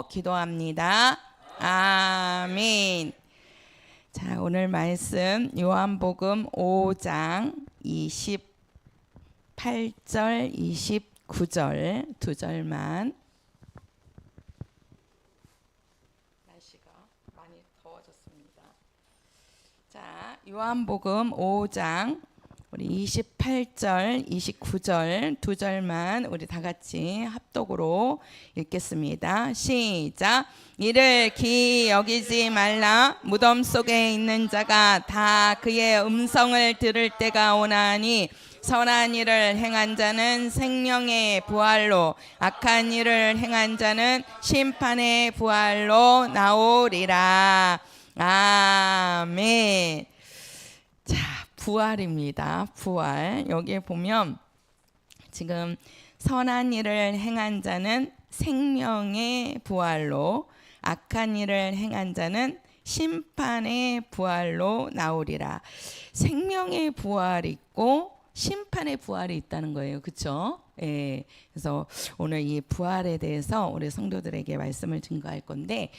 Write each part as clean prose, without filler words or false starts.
기도합니다. 아멘. 자, 오늘 말씀 요한복음 5장 28절 29절 두 절만. 날씨가 많이 더워졌습니다. 자, 요한복음 5장 우리 28절 29절 두 절만 우리 다 같이 합독으로 읽겠습니다. 시작. 이를 기이 여기지 말라. 무덤 속에 있는 자가 다 그의 음성을 들을 때가 오나니 선한 일을 행한 자는 생명의 부활로, 악한 일을 행한 자는 심판의 부활로 나오리라. 아멘. 자, 부활입니다. 부활. 여기에 보면 지금 선한 일을 행한 자는 생명의 부활로, 악한 일을 행한 자는 심판의 부활로 나오리라. 생명의 부활이 있고 심판의 부활이 있다는 거예요. 그렇죠? 예. 그래서 오늘 이 부활에 대해서 우리 성도들에게 말씀을 증거할 건데,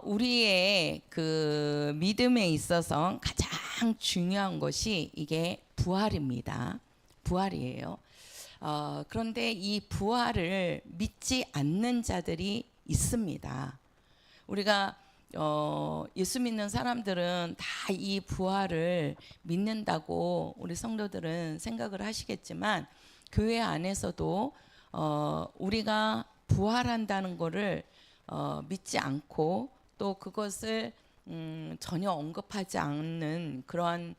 우리의 그 믿음에 있어서 가장 중요한 것이 이게 부활입니다. 부활이에요. 그런데 이 부활을 믿지 않는 자들이 있습니다. 우리가 예수 믿는 사람들은 다 이 부활을 믿는다고 우리 성도들은 생각을 하시겠지만, 교회 안에서도 우리가 부활한다는 것을 믿지 않고 또 그것을 전혀 언급하지 않는 그러한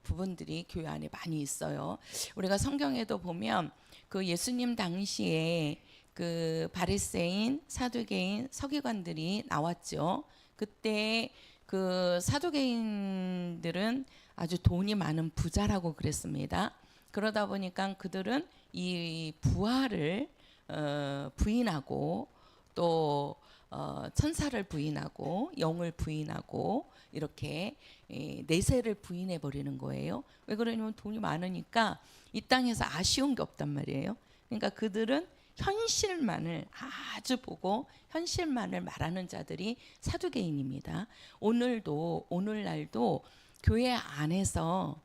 부분들이 교회 안에 많이 있어요. 우리가 성경에도 보면 그 예수님 당시에 그 바리새인, 사두개인, 서기관들이 나왔죠. 그때 그 사두개인들은 아주 돈이 많은 부자라고 그랬습니다. 그러다 보니까 그들은 이 부활을 부인하고 또 천사를 부인하고 영을 부인하고 이렇게 내세를 부인해 버리는 거예요. 왜 그러냐면 돈이 많으니까 이 땅에서 아쉬운 게 없단 말이에요. 그러니까 그들은 현실만을 아주 보고 현실만을 말하는 자들이 사두개인입니다. 오늘날도 교회 안에서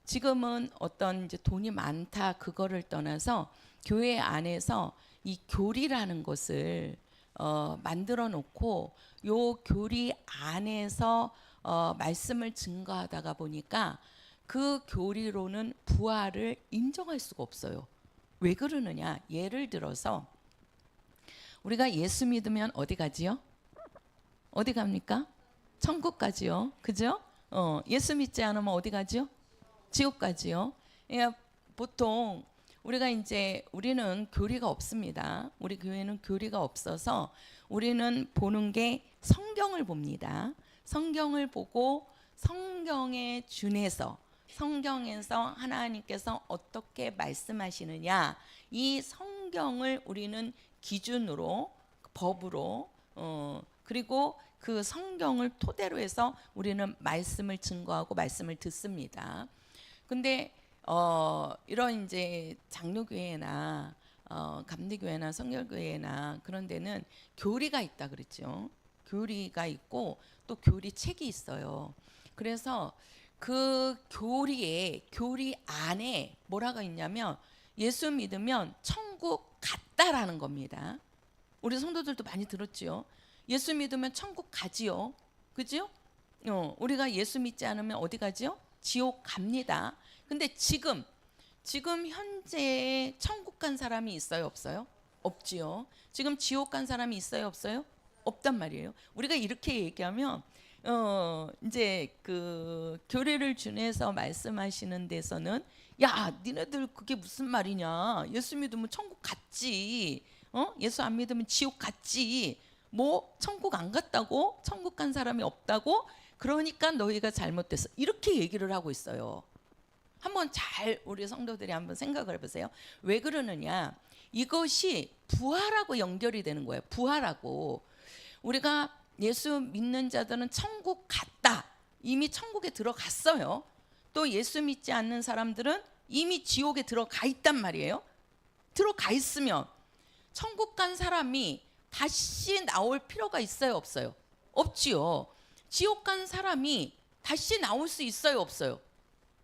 지금은 어떤 이제 돈이 많다 그거를 떠나서 교회 안에서 이 교리라는 것을 만들어 놓고 요 교리 안에서 말씀을 증거하다가 보니까 그 교리로는 부활을 인정할 수가 없어요. 왜 그러느냐? 예를 들어서 우리가 예수 믿으면 어디 가지요? 어디 갑니까? 천국 가지요. 그죠? 예수 믿지 않으면 어디 가지요? 지옥 가지요. 예, 보통 우리는 교리가 없습니다. 우리 교회는 교리가 없어서 우리는 보는 게 성경을 봅니다. 성경을 보고 성경에 준해서 성경에서 하나님께서 어떻게 말씀하시느냐, 이 성경을 우리는 기준으로, 법으로, 그리고 그 성경을 토대로 해서 우리는 말씀을 증거하고 말씀을 듣습니다. 근데 이런 이제 장로교회나 감리교회나 성결교회나 그런 데는 교리가 있다 그랬죠. 교리가 있고 또 교리 책이 있어요. 그래서 그 교리 안에 뭐라가 있냐면 예수 믿으면 천국 갔다라는 겁니다. 우리 성도들도 많이 들었지요. 예수 믿으면 천국 가지요. 그죠? 우리가 예수 믿지 않으면 어디 가지요? 지옥 갑니다. 근데 지금 현재 천국 간 사람이 있어요, 없어요? 없지요. 지금 지옥 간 사람이 있어요, 없어요? 없단 말이에요. 우리가 이렇게 얘기하면 이제 그 교리를 준해서 말씀하시는 데서는 야, 니네들 그게 무슨 말이냐? 예수 믿으면 천국 갔지. 예수 안 믿으면 지옥 갔지. 뭐 천국 안 갔다고? 천국 간 사람이 없다고? 그러니까 너희가 잘못됐어. 이렇게 얘기를 하고 있어요. 한번 잘 우리 성도들이 한번 생각을 해보세요. 왜 그러느냐? 이것이 부활하고 연결이 되는 거예요. 부활하고 우리가 예수 믿는 자들은 천국 갔다. 이미 천국에 들어갔어요. 또 예수 믿지 않는 사람들은 이미 지옥에 들어가 있단 말이에요. 들어가 있으면 천국 간 사람이 다시 나올 필요가 있어요, 없어요? 없지요. 지옥 간 사람이 다시 나올 수 있어요, 없어요?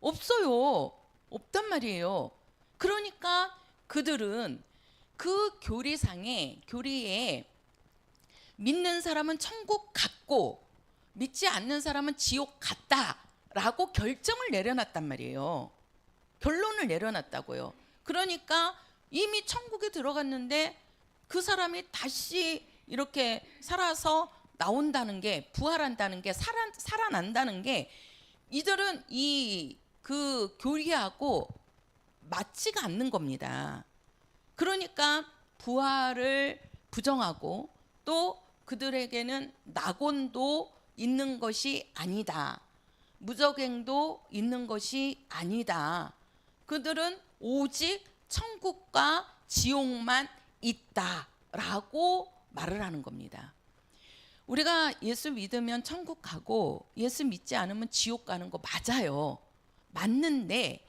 없어요. 없단 말이에요. 그러니까 그들은 그 교리에 믿는 사람은 천국 갔고 믿지 않는 사람은 지옥 갔다라고 결정을 내려놨단 말이에요. 결론을 내려놨다고요. 그러니까 이미 천국에 들어갔는데 그 사람이 다시 이렇게 살아서 나온다는 게, 부활한다는 게, 살아난다는 게 이들은 그 교리하고 맞지가 않는 겁니다. 그러니까 부활을 부정하고 또 그들에게는 낙원도 있는 것이 아니다. 무저갱도 있는 것이 아니다. 그들은 오직 천국과 지옥만 있다라고 말을 하는 겁니다. 우리가 예수 믿으면 천국 가고 예수 믿지 않으면 지옥 가는 거 맞아요. 맞는데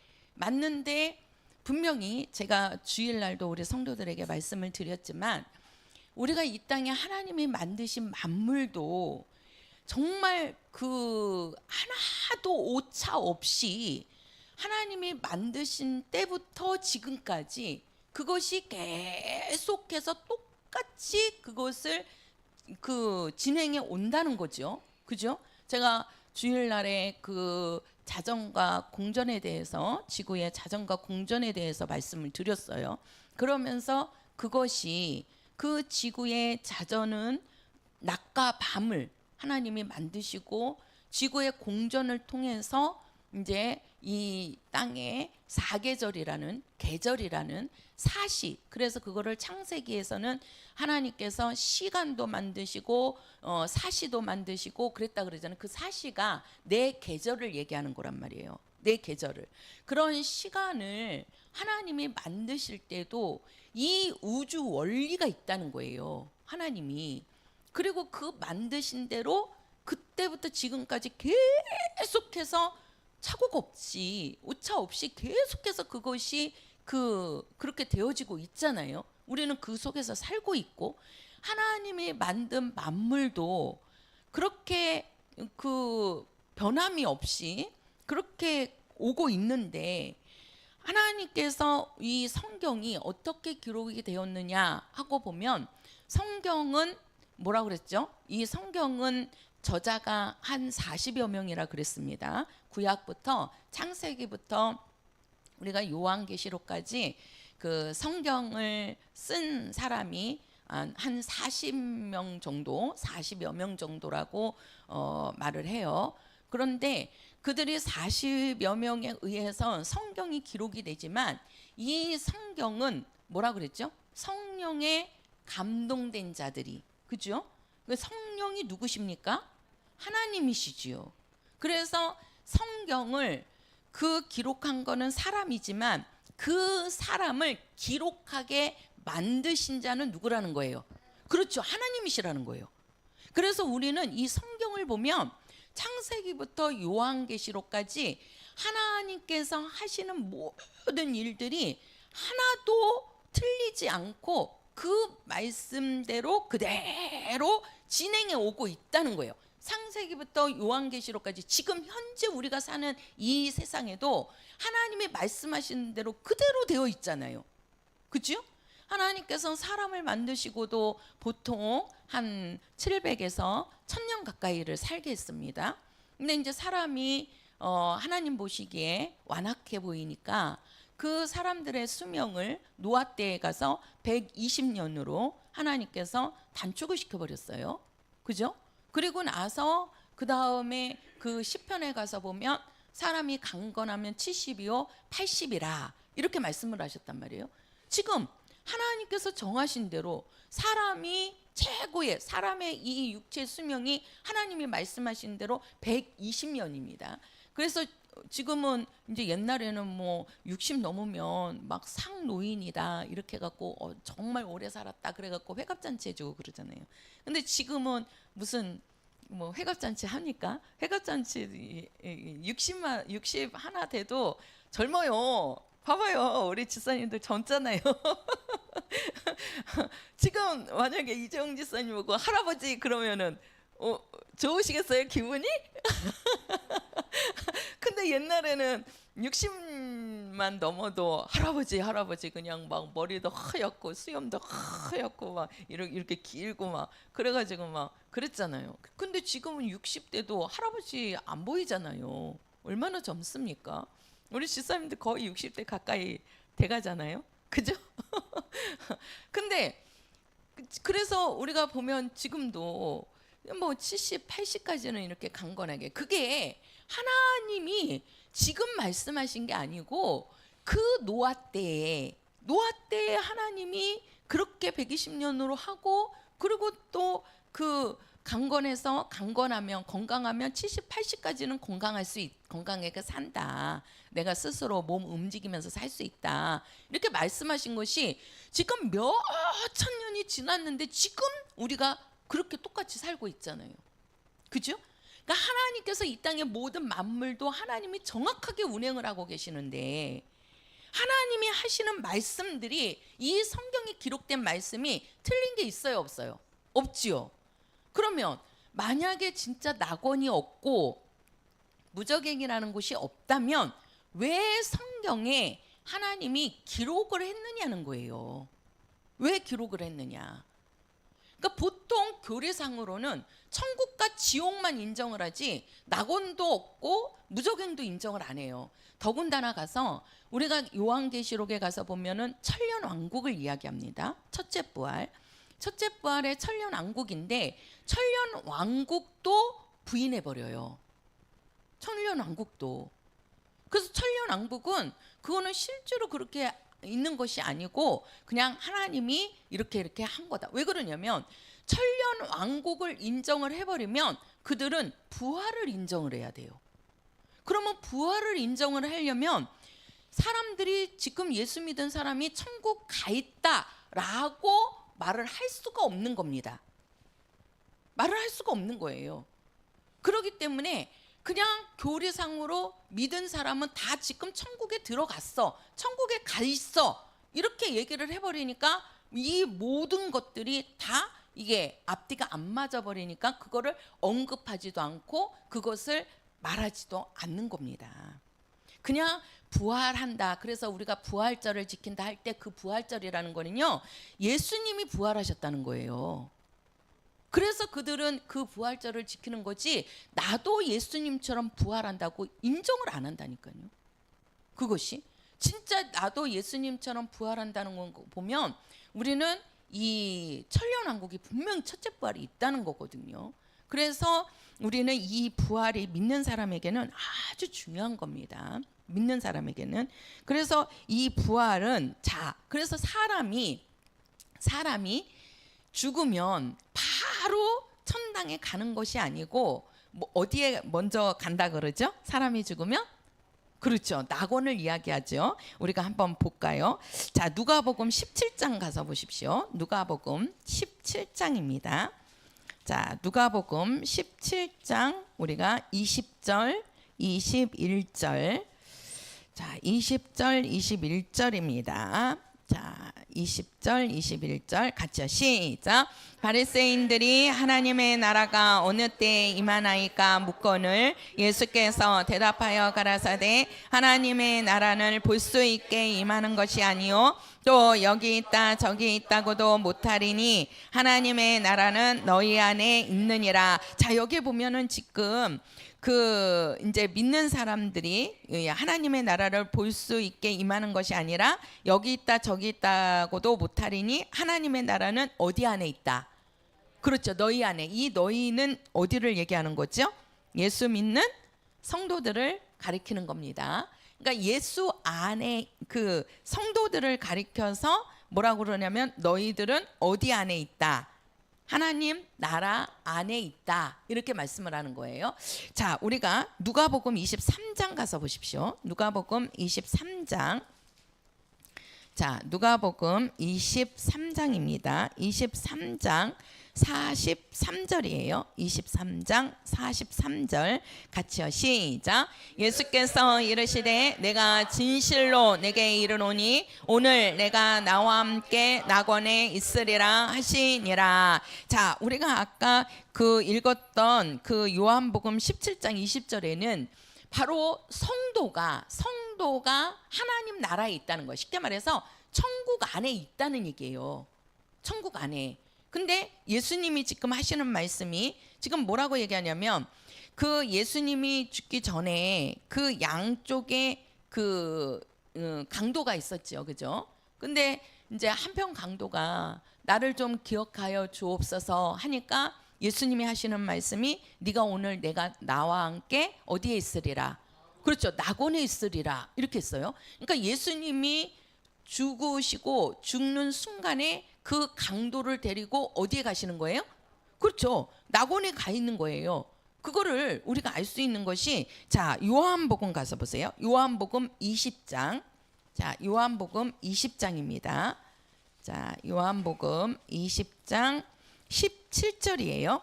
분명히 제가 주일날도 우리 성도들에게 말씀을 드렸지만 우리가 이 땅에 하나님이 만드신 만물도 정말 그 하나도 오차 없이 하나님이 만드신 때부터 지금까지 그것이 계속해서 똑같이 그것을 진행해 온다는 거죠. 그죠? 제가 주일날에 그 자전과 공전에 대해서, 지구의 자전과 공전에 대해서 말씀을 드렸어요. 그러면서 그것이 그 지구의 자전은 낮과 밤을 하나님이 만드시고 지구의 공전을 통해서 이제 이 땅에 사계절이라는 계절이라는 사시, 그래서 그거를 창세기에서는 하나님께서 시간도 만드시고 사시도 만드시고 그랬다 그러잖아요. 그 사시가 내 계절을 얘기하는 거란 말이에요. 내 계절을. 그런 시간을 하나님이 만드실 때도 이 우주 원리가 있다는 거예요. 하나님이. 그리고 그 만드신 대로 그때부터 지금까지 계속해서 착오가 없이 오차 없이 계속해서 그것이 그렇게 되어지고 있잖아요. 우리는 그 속에서 살고 있고 하나님이 만든 만물도 그렇게 그 변함이 없이 그렇게 오고 있는데 하나님께서 이 성경이 어떻게 기록이 되었느냐 하고 보면 성경은 뭐라 그랬죠? 이 성경은 저자가 한 40여 명이라 그랬습니다. 구약부터 창세기부터 우리가 요한계시록까지 그 성경을 쓴 사람이 한 40명 정도, 40여 명 정도라고 말을 해요. 그런데 그들이 40여 명에 의해서 성경이 기록이 되지만 이 성경은 뭐라 그랬죠? 성령에 감동된 자들이, 그죠? 성령이 누구십니까? 하나님이시지요. 그래서 성경을 기록한 거는 사람이지만 그 사람을 기록하게 만드신 자는 누구라는 거예요? 그렇죠. 하나님이시라는 거예요. 그래서 우리는 이 성경을 보면 창세기부터 요한계시록까지 하나님께서 하시는 모든 일들이 하나도 틀리지 않고 그 말씀대로 그대로 진행해 오고 있다는 거예요. 창세기부터 요한계시록까지 지금 현재 우리가 사는 이 세상에도 하나님이 말씀하신 대로 그대로 되어 있잖아요. 그렇죠? 하나님께서 사람을 만드시고도 보통 한 700에서 1000년 가까이를 살게 했습니다. 근데 이제 사람이 하나님 보시기에 완악해 보이니까 그 사람들의 수명을 노아 때에 가서 120년으로 하나님께서 단축을 시켜버렸어요. 그죠? 그리고 나서 그 다음에 그 시편에 가서 보면 사람이 강건하면 70이요 80이라 이렇게 말씀을 하셨단 말이에요. 지금 하나님께서 정하신 대로 사람이 최고의 사람의 이 육체 수명이 하나님이 말씀하신 대로 120년입니다. 그래서 지금은 이제 옛날에는 뭐 60 넘으면 막 상노인이다 이렇게 갖고 정말 오래 살았다 그래 갖고 회갑잔치 해주고 그러잖아요. 근데 지금은 무슨 뭐 회갑잔치 하니까 회갑잔치 60 하나 돼도 젊어요. 봐봐요. 우리 집사님들 젊잖아요. 지금 만약에 이재용 집사님 보고 할아버지 그러면은 좋으시겠어요, 기분이? 근데 옛날에는 60만 넘어도 할아버지 그냥 막 머리도 하얗고 수염도 하얗고 막 이렇게 길고 막 그래가지고 막 그랬잖아요. 근데 지금은 60대도 할아버지 안 보이잖아요. 얼마나 젊습니까? 우리 집사님들 거의 60대 가까이 돼가잖아요. 그죠? 근데 그래서 우리가 보면 지금도 뭐 70, 80까지는 이렇게 강건하게, 그게 하나님이 지금 말씀하신 게 아니고 그 노아 때에 하나님이 그렇게 120년으로 하고, 그리고 또 그 강건하면 건강하면 70, 80까지는 건강하게 산다. 내가 스스로 몸 움직이면서 살 수 있다. 이렇게 말씀하신 것이 지금 몇 천 년이 지났는데 지금 우리가 그렇게 똑같이 살고 있잖아요. 그죠? 그러니까 하나님께서 이 땅의 모든 만물도 하나님이 정확하게 운행을 하고 계시는데, 하나님이 하시는 말씀들이, 이 성경에 기록된 말씀이 틀린 게 있어요, 없어요? 없지요. 그러면 만약에 진짜 낙원이 없고 무저갱이라는 곳이 없다면 왜 성경에 하나님이 기록을 했느냐는 거예요. 왜 기록을 했느냐? 그러니까 보통 교리상으로는 천국과 지옥만 인정을 하지 낙원도 없고 무저갱도 인정을 안 해요. 더군다나 가서 우리가 요한계시록에 가서 보면은 천년 왕국을 이야기합니다. 첫째 부활의 천년 왕국인데 천년 왕국도 부인해 버려요. 천년 왕국도. 그래서 천년 왕국은 그거는 실제로 그렇게 있는 것이 아니고 그냥 하나님이 이렇게 한 거다. 왜 그러냐면 천년 왕국을 인정을 해버리면 그들은 부활을 인정을 해야 돼요. 그러면 부활을 인정을 하려면 사람들이 지금 예수 믿은 사람이 천국 가 있다라고 말을 할 수가 없는 겁니다. 말을 할 수가 없는 거예요. 그렇기 때문에 그냥 교리상으로 믿은 사람은 다 지금 천국에 들어갔어, 천국에 가 있어, 이렇게 얘기를 해버리니까 이 모든 것들이 다 이게 앞뒤가 안 맞아 버리니까 그거를 언급하지도 않고 그것을 말하지도 않는 겁니다. 그냥 부활한다, 그래서 우리가 부활절을 지킨다 할 때 그 부활절이라는 거는요, 예수님이 부활하셨다는 거예요. 그래서 그들은 그 부활절을 지키는 거지 나도 예수님처럼 부활한다고 인정을 안 한다니까요. 그것이 진짜 나도 예수님처럼 부활한다는 거 보면 우리는 이 천년왕국이 분명히 첫째 부활이 있다는 거거든요. 그래서 우리는 이 부활이 믿는 사람에게는 아주 중요한 겁니다. 믿는 사람에게는. 그래서 이 부활은, 자, 그래서 사람이 죽으면 바로 천당에 가는 것이 아니고 뭐 어디에 먼저 간다 그러죠? 사람이 죽으면? 그렇죠. 낙원을 이야기하죠. 우리가 한번 볼까요? 자, 누가복음 17장 가서 보십시오. 누가복음 17장입니다. 자, 누가복음 17장 우리가 20절, 21절. 자, 20절, 21절입니다. 자, 20절, 21절 같이요. 시작. 바리새인들이 하나님의 나라가 어느 때에 임하나이까 묻거늘 예수께서 대답하여 가라사대 하나님의 나라는 볼 수 있게 임하는 것이 아니요 또 여기 있다 저기 있다고도 못하리니 하나님의 나라는 너희 안에 있느니라. 자, 여기 보면은 지금 그 이제 믿는 사람들이 하나님의 나라를 볼 수 있게 임하는 것이 아니라 여기 있다 저기 있다고도 못하리니 하나님의 나라는 어디 안에 있다. 그렇죠. 너희 안에. 이 너희는 어디를 얘기하는 거죠? 예수 믿는 성도들을 가리키는 겁니다. 그러니까 예수 안에 그 성도들을 가리켜서 뭐라고 그러냐면 너희들은 어디 안에 있다. 하나님 나라 안에 있다. 이렇게 말씀을 하는 거예요. 자, 우리가 누가복음 23장 가서 보십시오. 누가복음 23장 자, 누가복음 23장입니다. 23장 43절이에요. 23장 43절 같이요. 시작. 예수께서 이르시되 내가 진실로 내게 이르노니 오늘 내가 나와 함께 낙원에 있으리라 하시니라. 자, 우리가 아까 그 읽었던 그 요한복음 17장 20절에는 바로 성도가 하나님 나라에 있다는 거예요. 쉽게 말해서 천국 안에 있다는 얘기예요. 천국 안에. 근데 예수님이 지금 하시는 말씀이 지금 뭐라고 얘기하냐면 그 예수님이 죽기 전에 그 양쪽에 그 강도가 있었죠. 그죠? 근데 이제 한편 강도가 나를 좀 기억하여 주옵소서 하니까 예수님이 하시는 말씀이 네가 오늘 내가 나와 함께 어디에 있으리라. 그렇죠. 낙원에 있으리라. 이렇게 했어요. 그러니까 예수님이 죽으시고 죽는 순간에 그 강도를 데리고 어디에 가시는 거예요? 그렇죠. 낙원에 가 있는 거예요. 그거를 우리가 알 수 있는 것이 자, 요한복음 가서 보세요. 요한복음 20장. 자, 요한복음 20장입니다. 자, 요한복음 20장 17절이에요.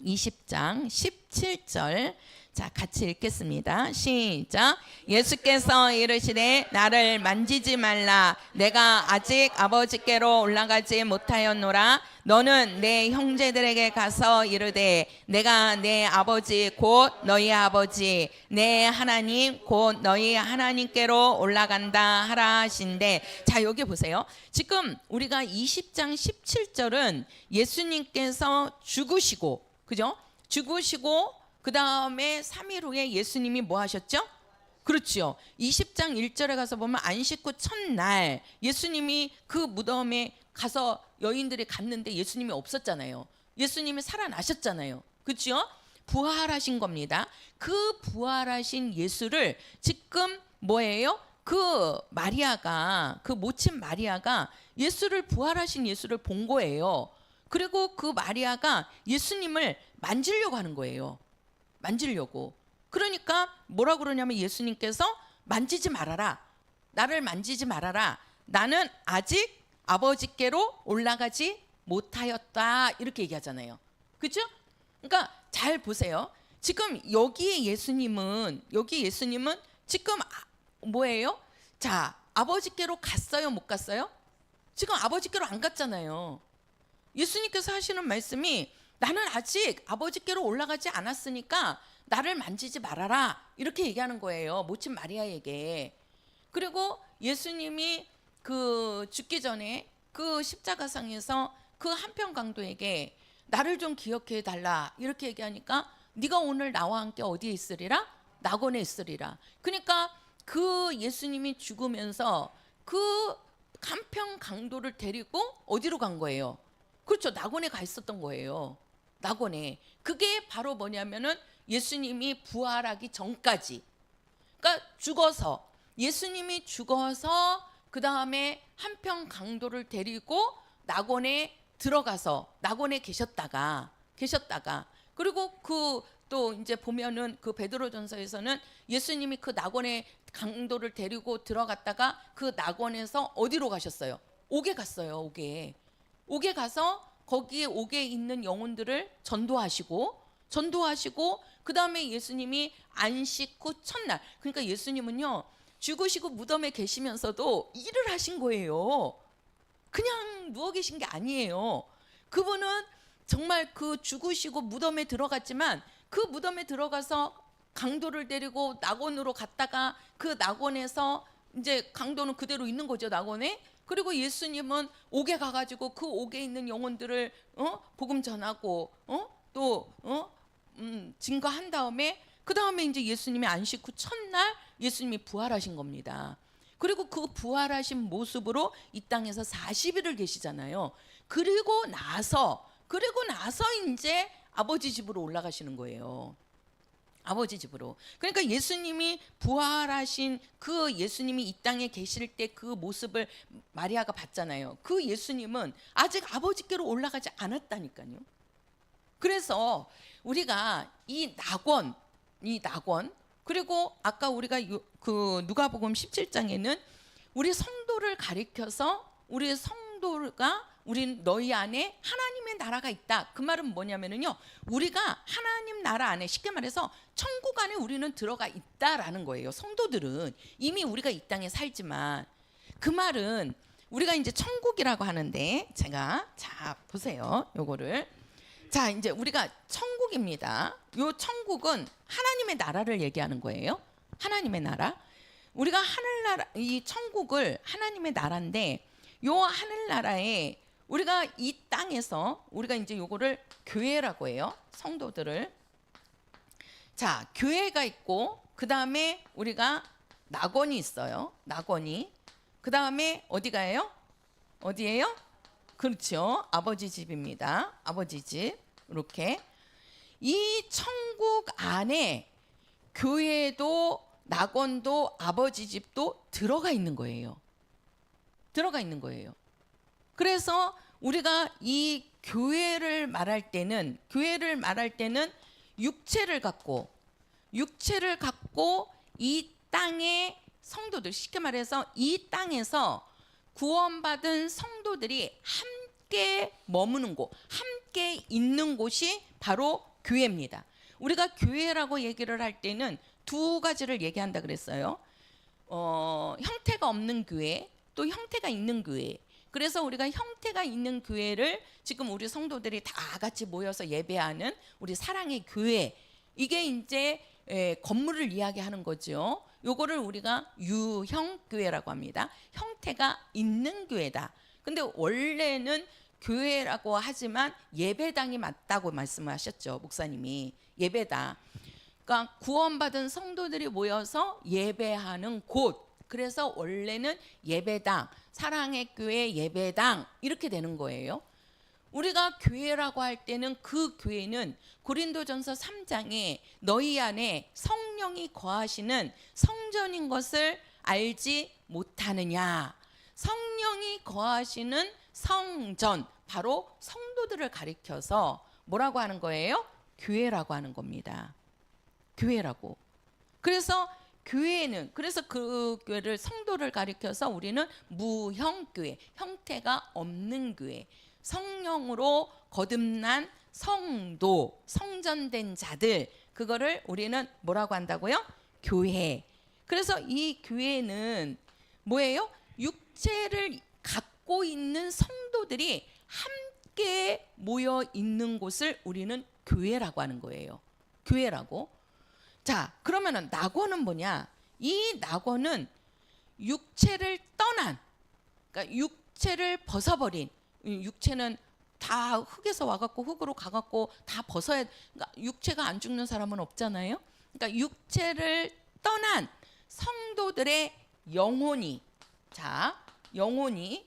20장 17절. 자, 같이 읽겠습니다. 시작. 예수께서 이르시되 나를 만지지 말라. 내가 아직 아버지께로 올라가지 못하였노라. 너는 내 형제들에게 가서 이르되 내가 내 아버지 곧 너희 아버지 내 하나님 곧 너희 하나님께로 올라간다 하라 하신대. 자, 여기 보세요. 지금 우리가 20장 17절은 예수님께서 죽으시고, 그죠? 죽으시고 그 다음에 3일 후에 예수님이 뭐 하셨죠? 그렇죠. 20장 1절에 가서 보면 안식 후 첫날 예수님이 그 무덤에 가서 여인들이 갔는데 예수님이 없었잖아요. 예수님이 살아나셨잖아요. 그렇죠? 부활하신 겁니다. 그 부활하신 예수를 지금 뭐예요? 그 마리아가, 그 모친 마리아가 예수를, 부활하신 예수를 본 거예요. 그리고 그 마리아가 예수님을 만지려고 하는 거예요. 만지려고. 그러니까 뭐라 그러냐면 예수님께서 만지지 말아라. 나를 만지지 말아라. 나는 아직 아버지께로 올라가지 못하였다. 이렇게 얘기하잖아요. 그렇죠? 그러니까 잘 보세요. 지금 여기 예수님은 지금 뭐예요? 자, 아버지께로 갔어요? 못 갔어요? 지금 아버지께로 안 갔잖아요. 예수님께서 하시는 말씀이 나는 아직 아버지께로 올라가지 않았으니까 나를 만지지 말아라. 이렇게 얘기하는 거예요. 모친 마리아에게. 그리고 예수님이 그 죽기 전에 그 십자가상에서 그 한편 강도에게 나를 좀 기억해 달라. 이렇게 얘기하니까 네가 오늘 나와 함께 어디에 있으리라? 낙원에 있으리라. 그러니까 그 예수님이 죽으면서 그 한편 강도를 데리고 어디로 간 거예요? 그렇죠. 낙원에 가 있었던 거예요. 낙원에. 그게 바로 뭐냐면은 예수님이 부활하기 전까지. 그러니까 죽어서, 예수님이 죽어서 그 다음에 한편 강도를 데리고 낙원에 들어가서 낙원에 계셨다가 그리고 그 또 이제 보면은 그 베드로전서에서는 예수님이 그 낙원에 강도를 데리고 들어갔다가 그 낙원에서 어디로 가셨어요? 옥에 갔어요. 옥에 가서 거기에 옥에 있는 영혼들을 전도하시고 그 다음에 예수님이 안식 후 첫날, 그러니까 예수님은요 죽으시고 무덤에 계시면서도 일을 하신 거예요. 그냥 누워 계신 게 아니에요. 그분은 정말 그 죽으시고 무덤에 들어갔지만 그 무덤에 들어가서 강도를 데리고 낙원으로 갔다가 그 낙원에서 이제 강도는 그대로 있는 거죠, 낙원에. 그리고 예수님은 옥에 가가지고 그 옥에 있는 영혼들을 복음 전하고 증거한 다음에 그 다음에 이제 예수님이 안식 후 첫날 예수님이 부활하신 겁니다. 그리고 그 부활하신 모습으로 이 땅에서 40일을 계시잖아요. 그리고 나서 이제 아버지 집으로 올라가시는 거예요. 아버지 집으로. 그러니까 예수님이 부활하신 그 예수님이 이 땅에 계실 때 그 모습을 마리아가 봤잖아요. 그 예수님은 아직 아버지께로 올라가지 않았다니까요. 그래서 우리가 이 낙원 그리고 아까 우리가 그 누가복음 17장에는 우리 성도를 가리켜서 우리 성도가 우리 너희 안에 하나님의 나라가 있다. 그 말은 뭐냐면은요, 우리가 하나님 나라 안에, 쉽게 말해서 천국 안에 우리는 들어가 있다라는 거예요. 성도들은 이미 우리가 이 땅에 살지만, 그 말은 우리가 이제 천국이라고 하는데, 제가 자 보세요, 요거를. 자, 이제 우리가 천국입니다. 요 천국은 하나님의 나라를 얘기하는 거예요. 하나님의 나라. 우리가 하늘나라, 이 천국을 하나님의 나라인데, 요 하늘나라에 우리가 이 땅에서 우리가 이제 요거를 교회라고 해요. 성도들을. 자, 교회가 있고, 그 다음에 우리가 낙원이 있어요. 낙원이. 그 다음에 어디가 해요? 어디예요? 그렇죠. 아버지 집입니다. 아버지 집. 이렇게. 이 천국 안에 교회도 낙원도 아버지 집도 들어가 있는 거예요. 들어가 있는 거예요. 그래서 우리가 이 교회를 말할 때는 육체를 갖고 이 땅의 성도들, 쉽게 말해서 이 땅에서 구원받은 성도들이 함께 머무는 곳, 함께 있는 곳이 바로 교회입니다. 우리가 교회라고 얘기를 할 때는 두 가지를 얘기한다 그랬어요. 형태가 없는 교회, 또 형태가 있는 교회. 그래서 우리가 형태가 있는 교회를 지금 우리 성도들이 다 같이 모여서 예배하는 우리 사랑의 교회, 이게 이제 건물을 이야기하는 거죠. 요거를 우리가 유형교회라고 합니다. 형태가 있는 교회다. 근데 원래는 교회라고 하지만 예배당이 맞다고 말씀하셨죠, 목사님이. 예배당. 그러니까 구원받은 성도들이 모여서 예배하는 곳. 그래서 원래는 예배당, 사랑의 교회 예배당, 이렇게 되는 거예요. 우리가 교회라고 할 때는 그 교회는 고린도전서 3장에 너희 안에 성령이 거하시는 성전인 것을 알지 못하느냐. 성령이 거하시는 성전, 바로 성도들을 가리켜서 뭐라고 하는 거예요? 교회라고 하는 겁니다. 교회라고. 그래서 교회는, 그래서 그 교회를, 성도를 가리켜서 우리는 무형교회, 형태가 없는 교회, 성령으로 거듭난 성도, 성전된 자들, 그거를 우리는 뭐라고 한다고요? 교회. 그래서 이 교회는 뭐예요? 육체를 갖고 있는 성도들이 함께 모여 있는 곳을 우리는 교회라고 하는 거예요. 교회라고. 자, 그러면은 낙원은 뭐냐? 이 낙원은 육체를 떠난, 그러니까 육체를 벗어버린, 육체는 다 흙에서 와갖고 흙으로 가갖고 다 벗어야, 그러니까 육체가 안 죽는 사람은 없잖아요. 그러니까 육체를 떠난 성도들의 영혼이, 자, 영혼이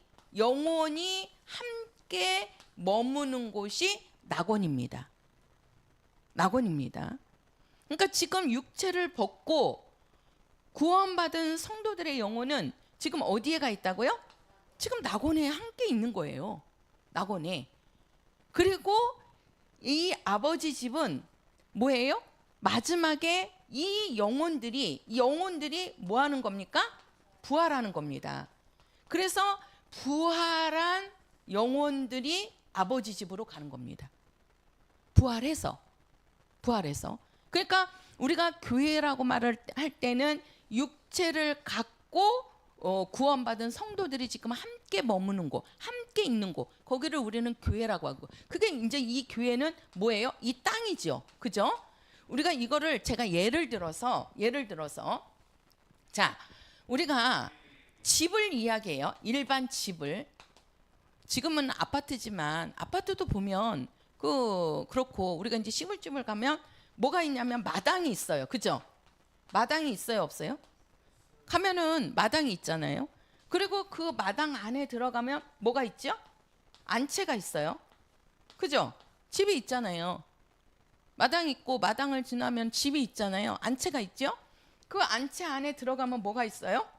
함께 머무는 곳이 낙원입니다. 낙원입니다. 그러니까 지금 육체를 벗고 구원받은 성도들의 영혼은 지금 어디에 가 있다고요? 지금 낙원에 함께 있는 거예요. 낙원에. 그리고 이 아버지 집은 뭐예요? 마지막에 이 영혼들이 뭐 하는 겁니까? 부활하는 겁니다. 그래서 부활한 영혼들이 아버지 집으로 가는 겁니다. 부활해서. 그러니까 우리가 교회라고 말을 할 때는 육체를 갖고 구원받은 성도들이 지금 함께 머무는 곳, 함께 있는 곳, 거기를 우리는 교회라고 하고, 그게 이제 이 교회는 뭐예요? 이 땅이죠, 그죠? 우리가 이거를 제가 예를 들어서 자, 우리가 집을 이야기해요. 일반 집을. 지금은 아파트지만 아파트도 보면 그렇고, 우리가 이제 시골집을 가면 뭐가 있냐면 마당이 있어요, 그죠? 마당이 있어요, 없어요? 가면은 마당이 있잖아요. 그리고 그 마당 안에 들어가면 뭐가 있죠? 안채가 있어요, 그죠? 집이 있잖아요. 마당 있고 마당을 지나면 집이 있잖아요. 안채가 있죠? 그 안채 안에 들어가면 뭐가 있어요?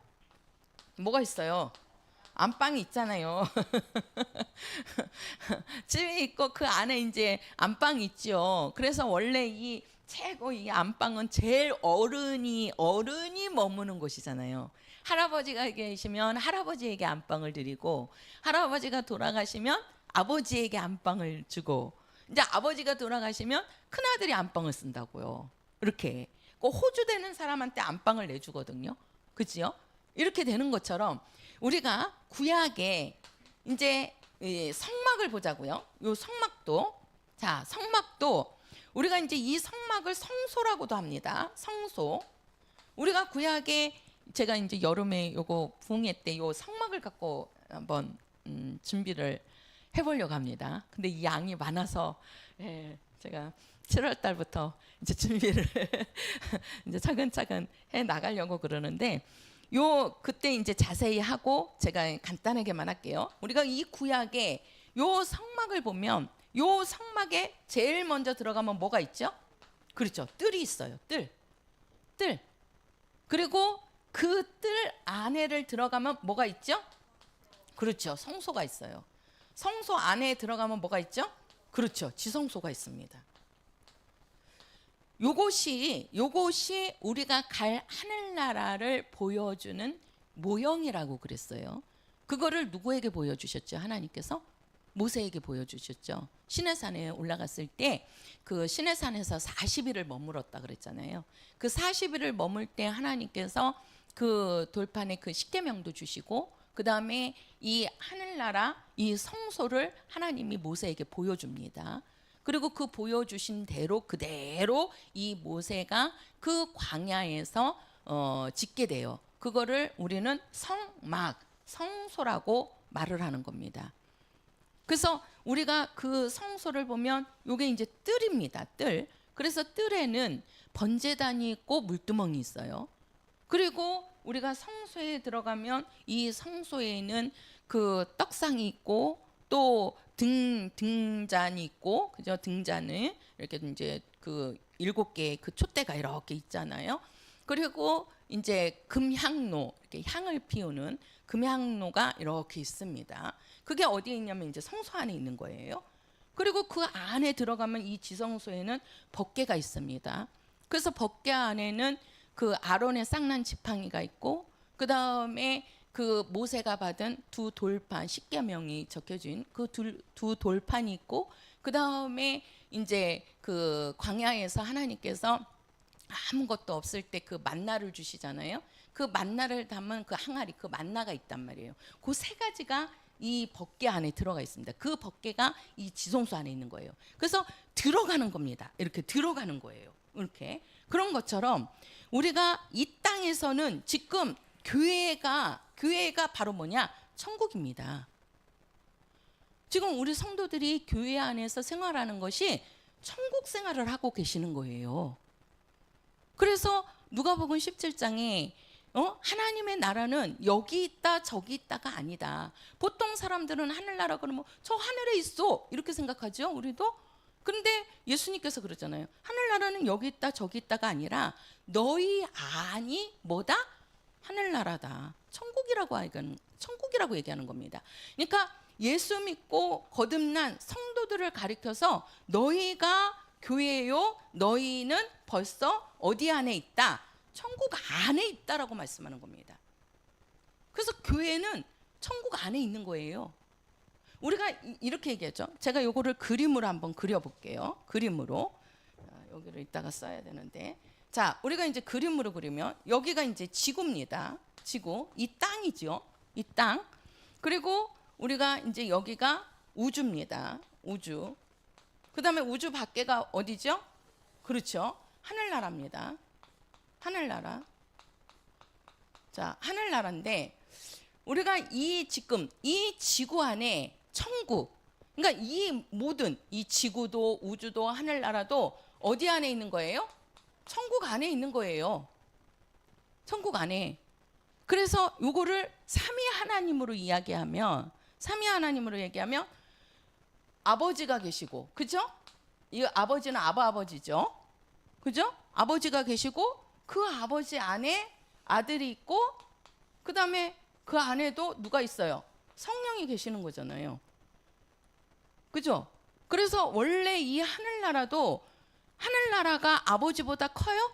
뭐가 있어요? 안방이 있잖아요. 집이 있고 그 안에 이제 안방이 있죠. 그래서 원래 이 안방은 제일 어른이 머무는 곳이잖아요. 할아버지가 계시면 할아버지에게 안방을 드리고, 할아버지가 돌아가시면 아버지에게 안방을 주고, 이제 아버지가 돌아가시면 큰아들이 안방을 쓴다고요. 이렇게 그 호주 되는 사람한테 안방을 내주거든요. 그지요? 이렇게 되는 것처럼 우리가 구약에 이제 이 성막을 보자고요. 요 성막도, 자, 성막도 우리가 이제 이 성막을 성소라고도 합니다. 성소. 우리가 구약에 제가 이제 여름에 요거 부흥회 때 요 성막을 갖고 한번 준비를 해보려고 합니다. 근데 이 양이 많아서 제가 7월 달부터 이제 준비를 이제 차근차근 해 나가려고 그러는데, 요 그때 이제 자세히 하고 제가 간단하게만 할게요. 우리가 이 구약에 요 성막을 보면 요 성막에 제일 먼저 들어가면 뭐가 있죠? 그렇죠. 뜰이 있어요. 뜰. 그리고 그 뜰 안에를 들어가면 뭐가 있죠? 그렇죠. 성소가 있어요. 성소 안에 들어가면 뭐가 있죠? 그렇죠. 지성소가 있습니다. 요것이 우리가 갈 하늘나라를 보여주는 모형이라고 그랬어요. 그거를 누구에게 보여주셨죠? 하나님께서 모세에게 보여주셨죠. 시내산에 올라갔을 때 그 시내산에서 40일을 머물었다 그랬잖아요. 그 40일을 머물 때 하나님께서 그 돌판에 그 십계명도 주시고, 그 다음에 이 하늘나라 이 성소를 하나님이 모세에게 보여줍니다. 그리고 그 보여주신 대로 그대로 이 모세가 그 광야에서 짓게 돼요. 그거를 우리는 성막, 성소라고 말을 하는 겁니다. 그래서 우리가 그 성소를 보면 요게 이제 뜰입니다. 뜰. 그래서 뜰에는 번제단이 있고 물두멍이 있어요. 그리고 우리가 성소에 들어가면 이 성소에는 그 떡상이 있고 또 등잔이 있고, 그죠? 등잔을 이렇게 이제 그 7개의 그 촛대가 이렇게 있잖아요. 그리고 이제 금향로, 이렇게 향을 피우는 금향로가 이렇게 있습니다. 그게 어디에 있냐면 이제 성소 안에 있는 거예요. 그리고 그 안에 들어가면 이 지성소에는 법궤가 있습니다. 그래서 법궤 안에는 그 아론의 쌍난 지팡이가 있고, 그 다음에 그 모세가 받은 두 돌판, 십계명이 적혀진 그 두 돌판이 있고, 그 다음에 이제 그 광야에서 하나님께서 아무것도 없을 때 그 만나를 주시잖아요. 그 만나를 담은 그 항아리, 그 만나가 있단 말이에요. 그 세 가지가 이 법궤 안에 들어가 있습니다. 그 법궤가 이 지성소 안에 있는 거예요. 그래서 들어가는 겁니다. 이렇게 들어가는 거예요. 이렇게. 그런 것처럼 우리가 이 땅에서는 지금 교회가 바로 뭐냐? 천국입니다. 지금 우리 성도들이 교회 안에서 생활하는 것이 천국 생활을 하고 계시는 거예요. 그래서 누가복음 17장에 하나님의 나라는 여기 있다 저기 있다가 아니다. 보통 사람들은 하늘나라 그러면 저 하늘에 있어 이렇게 생각하죠. 우리도. 그런데 예수님께서 그러잖아요. 하늘나라는 여기 있다 저기 있다가 아니라 너희 안이 뭐다? 하늘나라다. 천국이라고 얘기하는 겁니다. 그러니까 예수 믿고 거듭난 성도들을 가리켜서 너희가 교회요, 너희는 벌써 어디 안에 있다? 천국 안에 있다라고 말씀하는 겁니다. 그래서 교회는 천국 안에 있는 거예요. 우리가 이렇게 얘기하죠. 제가 요거를 그림으로 한번 그려볼게요. 그림으로. 여기를 이따가 써야 되는데, 자, 우리가 이제 그림으로 그리면 여기가 이제 지구입니다. 지구, 이 땅이죠. 이 땅. 그리고 우리가 이제 여기가 우주입니다. 우주. 그 다음에 우주 밖에가 어디죠? 그렇죠. 하늘나라입니다. 하늘나라. 자, 하늘나라인데 우리가 지금 이 지구 안에 천국, 그러니까 이 모든 이 지구도 우주도 하늘나라도 어디 안에 있는 거예요? 천국 안에 있는 거예요. 천국 안에. 그래서 요거를 삼위 하나님으로 얘기하면 아버지가 계시고, 그죠? 이 아버지는 아버지죠. 그죠? 아버지가 계시고 그 아버지 안에 아들이 있고, 그 다음에 그 안에도 누가 있어요? 성령이 계시는 거잖아요. 그죠? 그래서 원래 이 하늘나라도 하늘나라가 아버지보다 커요?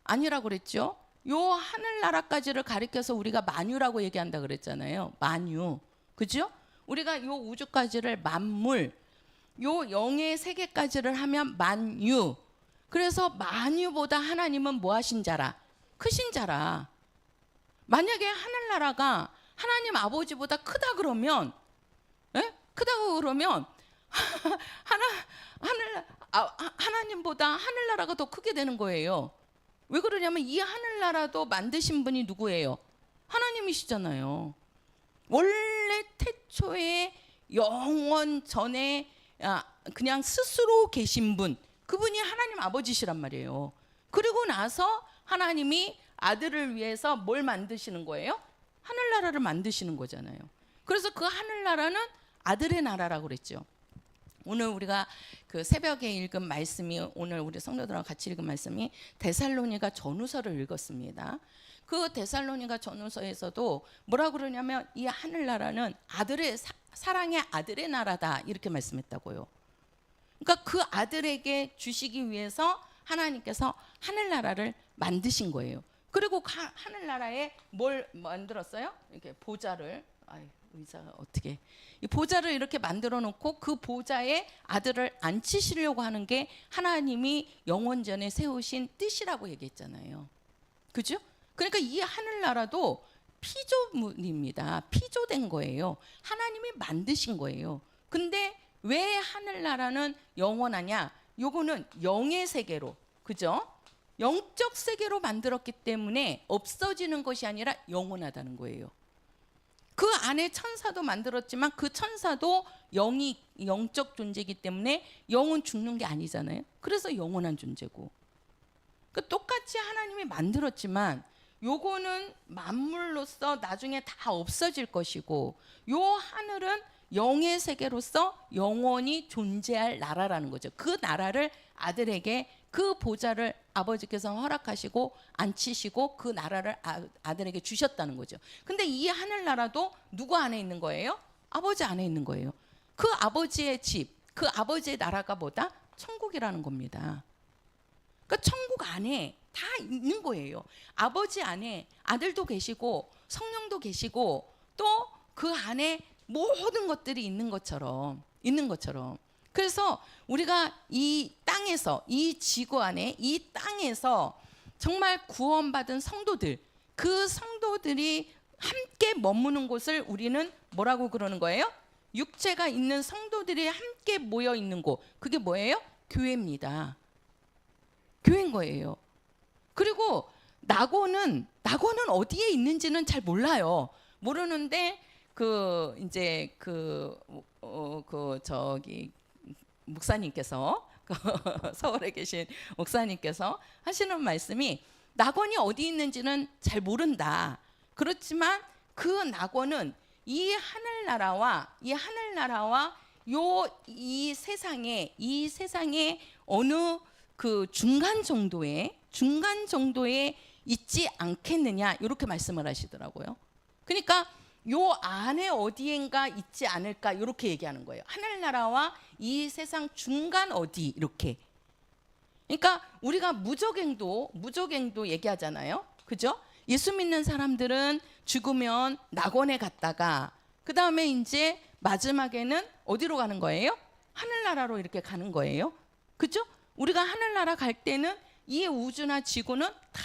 아니라고 그랬죠. 요 하늘나라까지를 가리켜서 우리가 만유라고 얘기한다 그랬잖아요. 만유. 그죠? 우리가 요 우주까지를 만물, 요 영의 세계까지를 하면 만유. 그래서 만유보다 하나님은 뭐 하신 자라? 크신 자라. 만약에 하늘나라가 하나님 아버지보다 크다 그러면, 예? 크다고 그러면 하나님보다 하늘나라가 더 크게 되는 거예요. 왜 그러냐면 이 하늘나라도 만드신 분이 누구예요? 하나님이시잖아요. 원래 태초에 영원 전에 그냥 스스로 계신 분, 그분이 하나님 아버지시란 말이에요. 그리고 나서 하나님이 아들을 위해서 뭘 만드시는 거예요? 하늘나라를 만드시는 거잖아요. 그래서 그 하늘나라는 아들의 나라라고 그랬죠. 오늘 우리가 그 새벽에 읽은 말씀이, 오늘 우리 성도들하고 같이 읽은 말씀이 데살로니가 전후서를 읽었습니다. 그 데살로니가 전후서에서도 뭐라고 그러냐면 이 하늘나라는 아들의 사랑의 아들의 나라다 이렇게 말씀했다고요. 그러니까 그 아들에게 주시기 위해서 하나님께서 하늘나라를 만드신 거예요. 그리고 하늘나라에 뭘 만들었어요? 이렇게 보좌를, 의자가 어떻게, 이 보좌를 이렇게 만들어 놓고 그 보좌에 아들을 앉히시려고 하는 게 하나님이 영원전에 세우신 뜻이라고 얘기했잖아요. 그죠? 그러니까 이 하늘나라도 피조물입니다. 피조된 거예요. 하나님이 만드신 거예요. 근데 왜 하늘나라는 영원하냐? 요거는 영의 세계로, 그죠? 영적 세계로 만들었기 때문에 없어지는 것이 아니라 영원하다는 거예요. 그 안에 천사도 만들었지만 그 천사도 영이 영적 존재이기 때문에 영은 죽는 게 아니잖아요. 그래서 영원한 존재고. 똑같이 하나님이 만들었지만 요거는 만물로서 나중에 다 없어질 것이고, 요 하늘은 영의 세계로서 영원히 존재할 나라라는 거죠. 그 나라를 아들에게, 그 보좌를 아버지께서 허락하시고 앉히시고 그 나라를 아들에게 주셨다는 거죠. 근데 이 하늘나라도 누구 안에 있는 거예요? 아버지 안에 있는 거예요. 그 아버지의 집, 그 아버지의 나라가 뭐다? 천국이라는 겁니다. 그러니까 천국 안에 다 있는 거예요. 아버지 안에 아들도 계시고 성령도 계시고 또 그 안에 모든 것들이 있는 것처럼. 그래서 우리가 이 땅에서, 이 지구 안에, 이 땅에서 정말 구원받은 성도들, 그 성도들이 함께 머무는 곳을 우리는 뭐라고 그러는 거예요? 육체가 있는 성도들이 함께 모여 있는 곳, 그게 뭐예요? 교회입니다. 교회인 거예요. 그리고 낙원은 어디에 있는지는 잘 몰라요. 모르는데 저기 목사님께서 서울에 계신 목사님께서 하시는 말씀이, 낙원이 어디 있는지는 잘 모른다. 그렇지만 그 낙원은 이 하늘나라와 이 세상에 어느 그 중간 정도에 있지 않겠느냐, 이렇게 말씀을 하시더라고요. 그러니까 요 안에 어디엔가 있지 않을까, 이렇게 얘기하는 거예요. 하늘나라와 이 세상 중간 어디, 이렇게. 그러니까 우리가 무적행도 얘기하잖아요. 그죠? 예수 믿는 사람들은 죽으면 낙원에 갔다가 그 다음에 이제 마지막에는 어디로 가는 거예요? 하늘나라로 이렇게 가는 거예요. 그죠? 우리가 하늘나라 갈 때는 이 우주나 지구는 다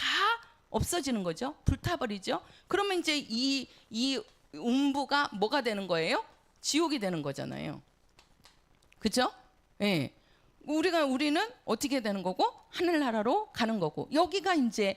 없어지는 거죠. 불타버리죠. 그러면 이제 이 음부가 뭐가 되는 거예요? 지옥이 되는 거잖아요. 그죠? 예. 우리는 어떻게 되는 거고? 하늘나라로 가는 거고. 여기가 이제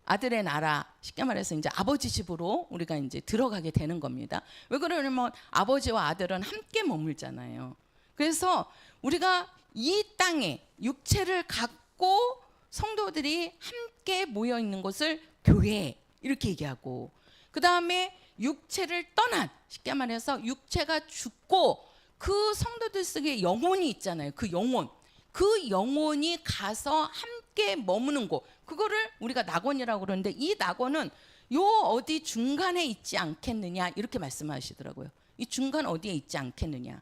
아들의 나라, 쉽게 말해서 이제 아버지 집으로 우리가 이제 들어가게 되는 겁니다. 왜 그러냐면 아버지와 아들은 함께 머물잖아요. 그래서 우리가 이 땅에 육체를 갖고 성도들이 함께 모여 있는 곳을 교회, 이렇게 얘기하고, 그 다음에 육체를 떠난, 쉽게 말해서 육체가 죽고 그 성도들 속에 영혼이 있잖아요. 그 영혼이 가서 함께 머무는 곳, 그거를 우리가 낙원이라고 그러는데, 이 낙원은 요 어디 중간에 있지 않겠느냐, 이렇게 말씀하시더라고요. 이 중간 어디에 있지 않겠느냐.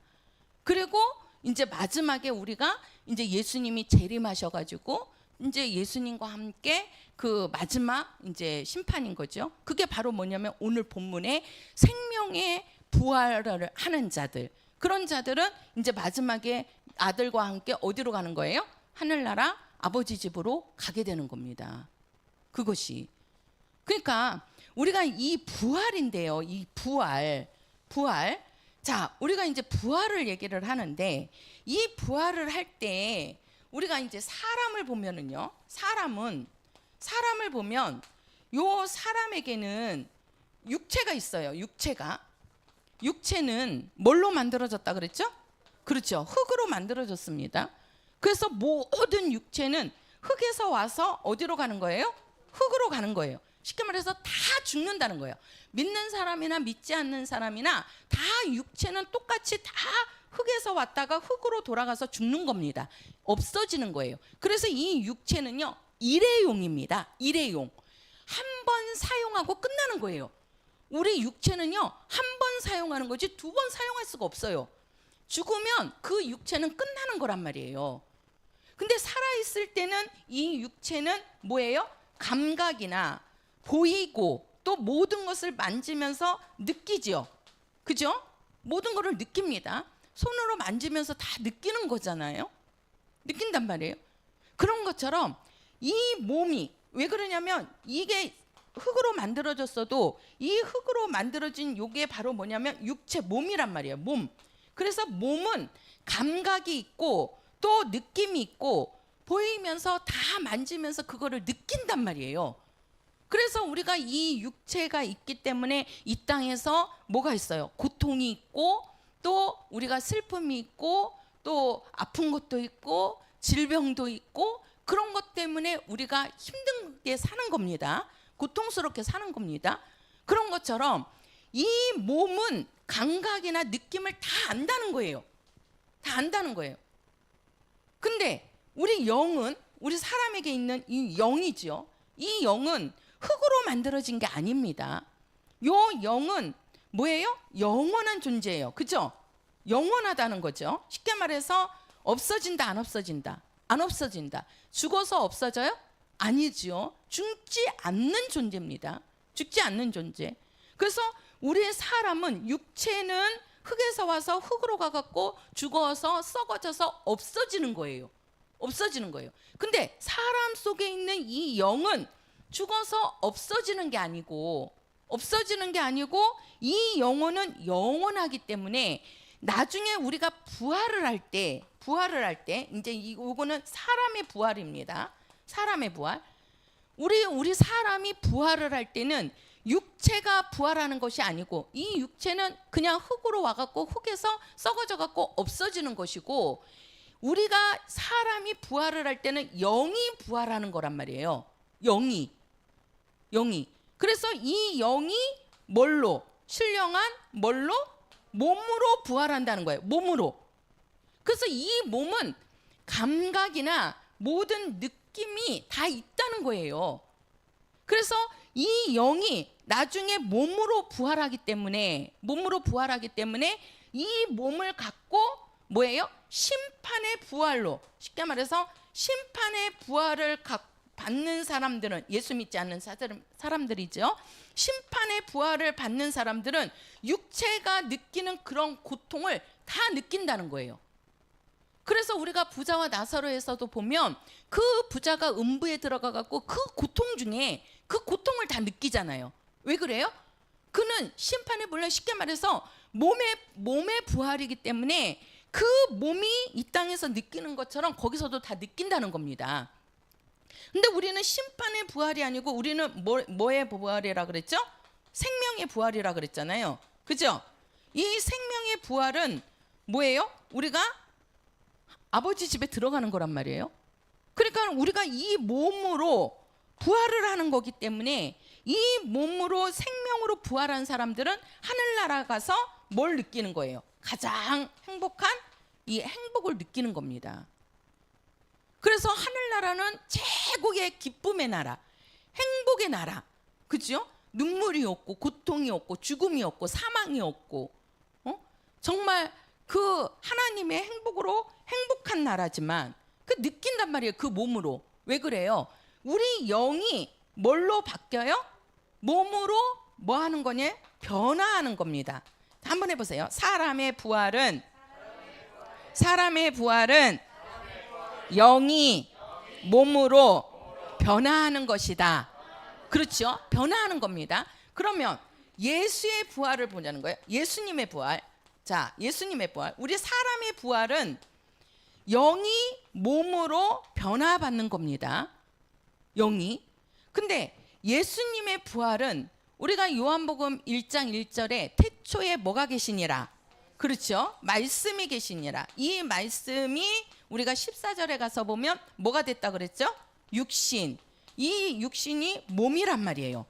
그리고 이제 마지막에 우리가 이제 예수님이 재림하셔가지고 이제 예수님과 함께 그 마지막 이제 심판인 거죠. 그게 바로 뭐냐면 오늘 본문에 생명의 부활을 하는 자들, 그런 자들은 이제 마지막에 아들과 함께 어디로 가는 거예요? 하늘나라 아버지 집으로 가게 되는 겁니다. 그것이. 그러니까 우리가 이 부활인데요. 이 부활. 자, 우리가 이제 부활을 얘기를 하는데 이 부활을 할 때 우리가 이제 사람을 보면은요. 사람을 보면 요 사람에게는 육체가 있어요. 육체는 뭘로 만들어졌다 그랬죠? 그렇죠. 흙으로 만들어졌습니다. 그래서 모든 육체는 흙에서 와서 어디로 가는 거예요? 흙으로 가는 거예요. 쉽게 말해서 다 죽는다는 거예요. 믿는 사람이나 믿지 않는 사람이나 다 육체는 똑같이 다 흙에서 왔다가 흙으로 돌아가서 죽는 겁니다. 없어지는 거예요. 그래서 이 육체는요, 일회용입니다. 일회용. 한 번 사용하고 끝나는 거예요. 우리 육체는요, 한 번 사용하는 거지 두 번 사용할 수가 없어요. 죽으면 그 육체는 끝나는 거란 말이에요. 근데 살아있을 때는 이 육체는 뭐예요? 감각이나 보이고 또 모든 것을 만지면서 느끼죠. 그죠? 모든 것을 느낍니다. 손으로 만지면서 다 느끼는 거잖아요. 느낀단 말이에요. 그런 것처럼 이 몸이 왜 그러냐면 이게 흙으로 만들어졌어도 이 흙으로 만들어진 요게 바로 뭐냐면 육체 몸이란 말이에요. 몸. 그래서 몸은 감각이 있고 또 느낌이 있고 보이면서 다 만지면서 그거를 느낀단 말이에요. 그래서 우리가 이 육체가 있기 때문에 이 땅에서 뭐가 있어요? 고통이 있고 또 우리가 슬픔이 있고 또 아픈 것도 있고 질병도 있고 그런 것 때문에 우리가 힘들게 사는 겁니다. 고통스럽게 사는 겁니다. 그런 것처럼 이 몸은 감각이나 느낌을 다 안다는 거예요. 다 안다는 거예요. 근데 우리 영은 우리 사람에게 있는 이 영이죠. 이 영은 흙으로 만들어진 게 아닙니다. 요 영은 뭐예요? 영원한 존재예요. 그죠? 영원하다는 거죠. 쉽게 말해서 없어진다, 안 없어진다? 안 없어진다. 죽어서 없어져요? 아니죠. 죽지 않는 존재입니다. 죽지 않는 존재. 그래서 우리의 사람은 육체는 흙에서 와서 흙으로 가갖고 죽어서 썩어져서 없어지는 거예요. 없어지는 거예요. 근데 사람 속에 있는 이 영은 죽어서 없어지는 게 아니고 이 영혼은 영원하기 때문에 나중에 우리가 부활을 할 때 이제 이거는 사람의 부활입니다. 사람의 부활. 우리 사람이 부활을 할 때는 육체가 부활하는 것이 아니고 이 육체는 그냥 흙으로 와갖고 흙에서 썩어져갖고 없어지는 것이고 우리가 사람이 부활을 할 때는 영이 부활하는 거란 말이에요. 영이. 그래서 이 영이 뭘로? 신령한 뭘로? 몸으로 부활한다는 거예요. 몸으로. 그래서 이 몸은 감각이나 모든 느낌이 다 있다는 거예요. 그래서 이 영이 나중에 몸으로 부활하기 때문에 이 몸을 갖고 뭐예요? 심판의 부활로, 쉽게 말해서 심판의 부활을 받는 사람들은 예수 믿지 않는 사람들이죠. 심판의 부활을 받는 사람들은 육체가 느끼는 그런 고통을 다 느낀다는 거예요. 그래서 우리가 부자와 나사로에서도 보면 그 부자가 음부에 들어가 갖고 그 고통 중에 그 고통을 다 느끼잖아요. 왜 그래요? 그는 심판의 부활, 쉽게 말해서 몸의 부활이기 때문에 그 몸이 이 땅에서 느끼는 것처럼 거기서도 다 느낀다는 겁니다. 근데 우리는 심판의 부활이 아니고 우리는 뭐의 부활이라 그랬죠? 생명의 부활이라 그랬잖아요. 그죠? 이 생명의 부활은 뭐예요? 우리가 아버지 집에 들어가는 거란 말이에요. 그러니까 우리가 이 몸으로 부활을 하는 거기 때문에 이 몸으로 생명으로 부활한 사람들은 하늘나라 가서 뭘 느끼는 거예요? 가장 행복한 이 행복을 느끼는 겁니다. 그래서 하늘나라는 최고의 기쁨의 나라, 행복의 나라, 그죠? 눈물이 없고 고통이 없고 죽음이 없고 사망이 없고, 정말 그 하나님의 행복으로 행복한 나라지만 그 느낀단 말이에요. 그 몸으로. 왜 그래요? 우리 영이 뭘로 바뀌어요? 몸으로 뭐 하는 거냐? 변화하는 겁니다. 한번 해보세요. 사람의 부활은 영이 몸으로 변화하는 것이다. 그렇죠? 변화하는 겁니다. 그러면 예수의 부활을 보자는 거예요. 예수님의 부활. 자, 예수님의 부활. 우리 사람의 부활은 영이 몸으로 변화받는 겁니다. 영이. 근데 예수님의 부활은 우리가 요한복음 1장 1절에 태초에 뭐가 계시니라. 그렇죠? 말씀이 계시니라. 이 말씀이 우리가 14절에 가서 보면 뭐가 됐다 그랬죠? 육신. 이 육신이 몸이란 말이에요.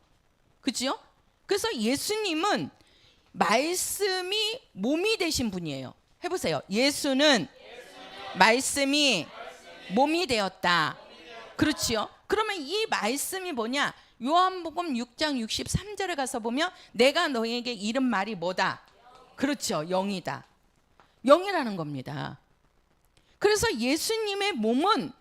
그렇죠? 그래서 예수님은 말씀이 몸이 되신 분이에요. 해보세요. 예수는 말씀이 몸이 되었다. 그렇지요? 그러면 이 말씀이 뭐냐? 요한복음 6장 63절에 가서 보면 내가 너희에게 이른 말이 뭐다? 그렇죠. 영이다. 영이라는 겁니다. 그래서 예수님의 몸은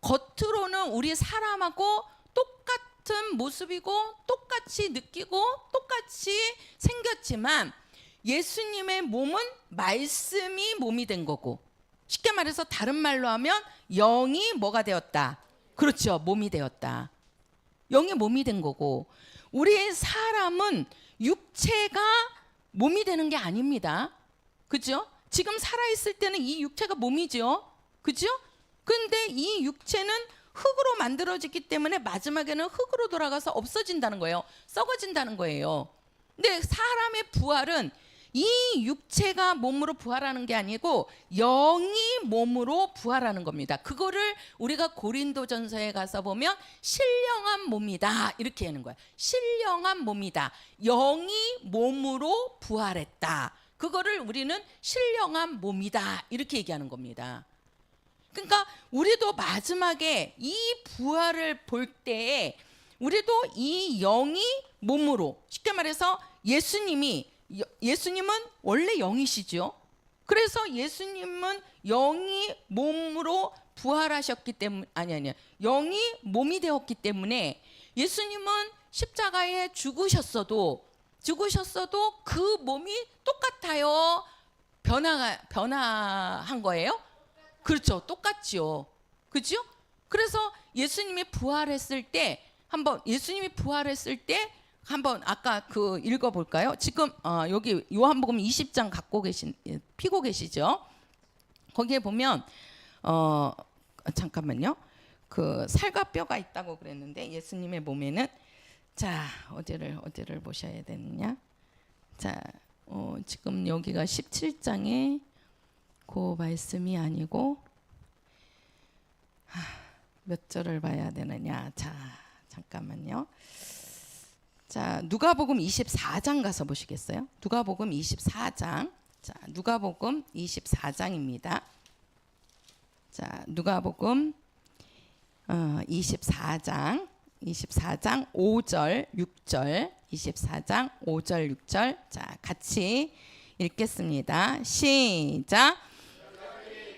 겉으로는 우리 사람하고 똑같은 모습이고 똑같이 느끼고 똑같이 생겼지만 예수님의 몸은 말씀이 몸이 된 거고, 쉽게 말해서 다른 말로 하면 영이 뭐가 되었다. 그렇죠. 몸이 되었다. 영이 몸이 된 거고, 우리 사람은 육체가 몸이 되는 게 아닙니다. 그죠? 지금 살아있을 때는 이 육체가 몸이죠. 그죠? 근데 이 육체는 흙으로 만들어지기 때문에 마지막에는 흙으로 돌아가서 없어진다는 거예요. 썩어진다는 거예요. 근데 사람의 부활은 이 육체가 몸으로 부활하는 게 아니고 영이 몸으로 부활하는 겁니다. 그거를 우리가 고린도전서에 가서 보면 신령한 몸이다 이렇게 하는 거야. 신령한 몸이다. 영이 몸으로 부활했다. 그거를 우리는 신령한 몸이다 이렇게 얘기하는 겁니다. 그러니까 우리도 마지막에 이 부활을 볼 때에 우리도 이 영이 몸으로, 쉽게 말해서 예수님은 원래 영이시죠. 그래서 예수님은 영이 몸으로 부활하셨기 때문에 영이 몸이 되었기 때문에 예수님은 십자가에 죽으셨어도 그 몸이 똑같아요. 변화한 거예요? 그렇죠. 똑같죠. 그죠? 그래서 예수님이 부활했을 때 한번 아까 그 읽어볼까요? 지금 여기 요한복음 20장 피고 계시죠? 거기에 보면 잠깐만요. 그 살과 뼈가 있다고 그랬는데 예수님의 몸에는, 자 어디를 보셔야 되느냐? 자 지금 여기가 17장에 그 말씀이 아니고 몇 절을 봐야 되느냐? 자 잠깐만요. 자, 누가복음 24장 가서 보시겠어요? 누가복음 24장. 자, 누가복음 24장입니다. 자, 누가복음 24장 5절 6절 24장 5절 6절. 자, 같이 읽겠습니다. 시작.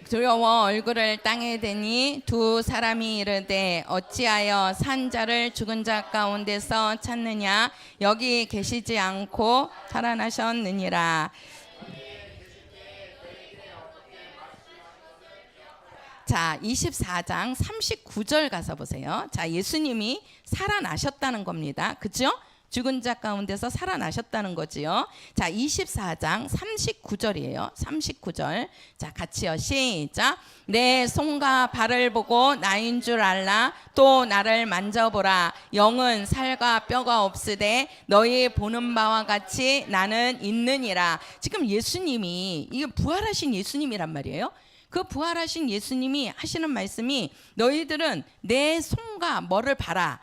두려워 얼굴을 땅에 대니 두 사람이 이르되 어찌하여 산 자를 죽은 자 가운데서 찾느냐? 여기 계시지 않고 살아나셨느니라. 자, 24장 39절 가서 보세요. 자, 예수님이 살아나셨다는 겁니다. 그죠? 죽은 자 가운데서 살아나셨다는 거지요. 자, 24장 39절이에요. 39절. 자, 같이요. 시작. 내 손과 발을 보고 나인 줄 알라. 또 나를 만져보라. 영은 살과 뼈가 없으되 너희 보는 바와 같이 나는 있느니라. 지금 예수님이, 이게 부활하신 예수님이란 말이에요. 그 부활하신 예수님이 하시는 말씀이 너희들은 내 손과 뭐를 봐라.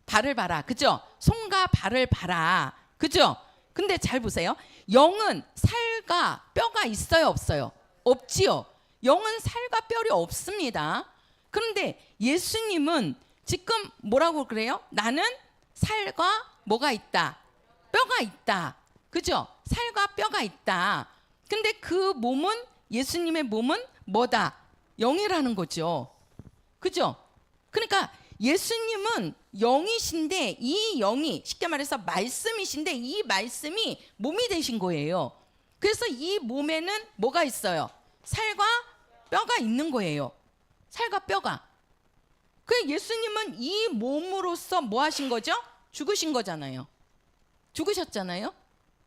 발을 봐라. 그죠? 손과 발을 봐라. 그죠? 근데 잘 보세요. 영은 살과 뼈가 있어요, 없어요? 없지요. 영은 살과 뼈이 없습니다. 그런데 예수님은 지금 뭐라고 그래요? 나는 살과 뭐가 있다? 뼈가 있다. 그죠? 살과 뼈가 있다. 근데 그 몸은, 예수님의 몸은 뭐다? 영이라는 거죠. 그죠? 그러니까 예수님은 영이신데 이 영이 쉽게 말해서 말씀이신데 이 말씀이 몸이 되신 거예요. 그래서 이 몸에는 뭐가 있어요? 살과 뼈가 있는 거예요. 살과 뼈가. 그 예수님은 이 몸으로서 뭐 하신 거죠? 죽으신 거잖아요. 죽으셨잖아요.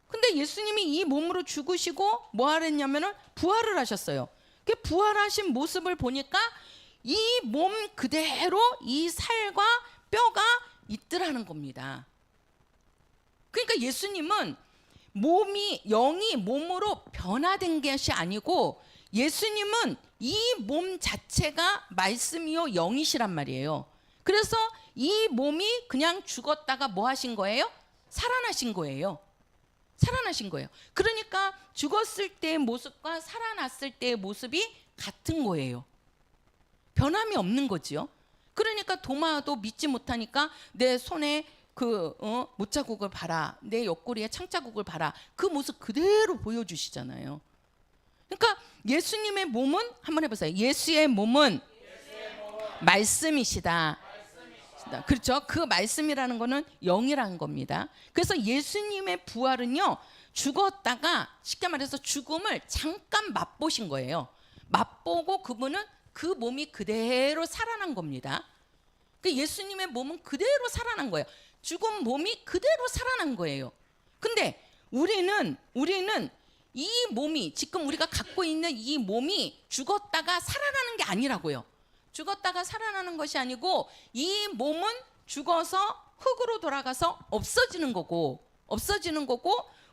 근데 예수님이 이 몸으로 죽으시고 뭐 하랬냐면은 부활을 하셨어요. 그 부활하신 모습을 보니까 이 몸 그대로 이 살과 뼈가 있더라는 겁니다. 그러니까 예수님은 영이 몸으로 변화된 것이 아니고 예수님은 이 몸 자체가 말씀이요 영이시란 말이에요. 그래서 이 몸이 그냥 죽었다가 뭐 하신 거예요? 살아나신 거예요. 살아나신 거예요. 그러니까 죽었을 때의 모습과 살아났을 때의 모습이 같은 거예요. 변함이 없는 거지요. 그러니까 도마도 믿지 못하니까 내 손에 못자국을 봐라, 내 옆구리에 창자국을 봐라, 그 모습 그대로 보여주시잖아요. 그러니까 예수님의 몸은 한번 해보세요. 예수의 몸은 말씀이시다. 그렇죠? 그 말씀이라는 거는 영이라는 겁니다. 그래서 예수님의 부활은요, 죽었다가 쉽게 말해서 죽음을 잠깐 맛보신 거예요. 맛보고 그분은 그 몸이 그대로 살아난 겁니다. 그 예수님의 몸은 그대로 살아난 거예요. 죽은 몸이 그대로 살아난 거예요. 근데 우리는 이 몸이 지금 우리가 갖고 있는 이 몸이 죽었다가 살아나는 게 아니라고요. 죽었다가 살아나는 것이 아니고 이 몸은 죽어서 흙으로 돌아가서 없어지는 거고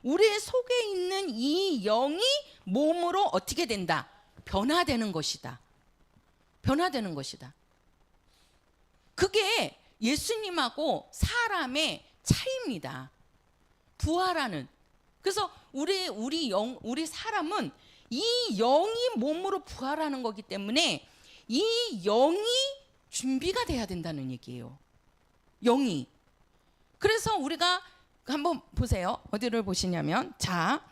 우리 속에 있는 이 영이 몸으로 어떻게 된다? 변화되는 것이다. 변화되는 것이다. 그게 예수님하고 사람의 차이입니다. 부활하는. 그래서 우리 사람은 이 영이 몸으로 부활하는 거기 때문에 이 영이 준비가 돼야 된다는 얘기예요. 영이. 그래서 우리가 한번 보세요. 어디를 보시냐면, 자,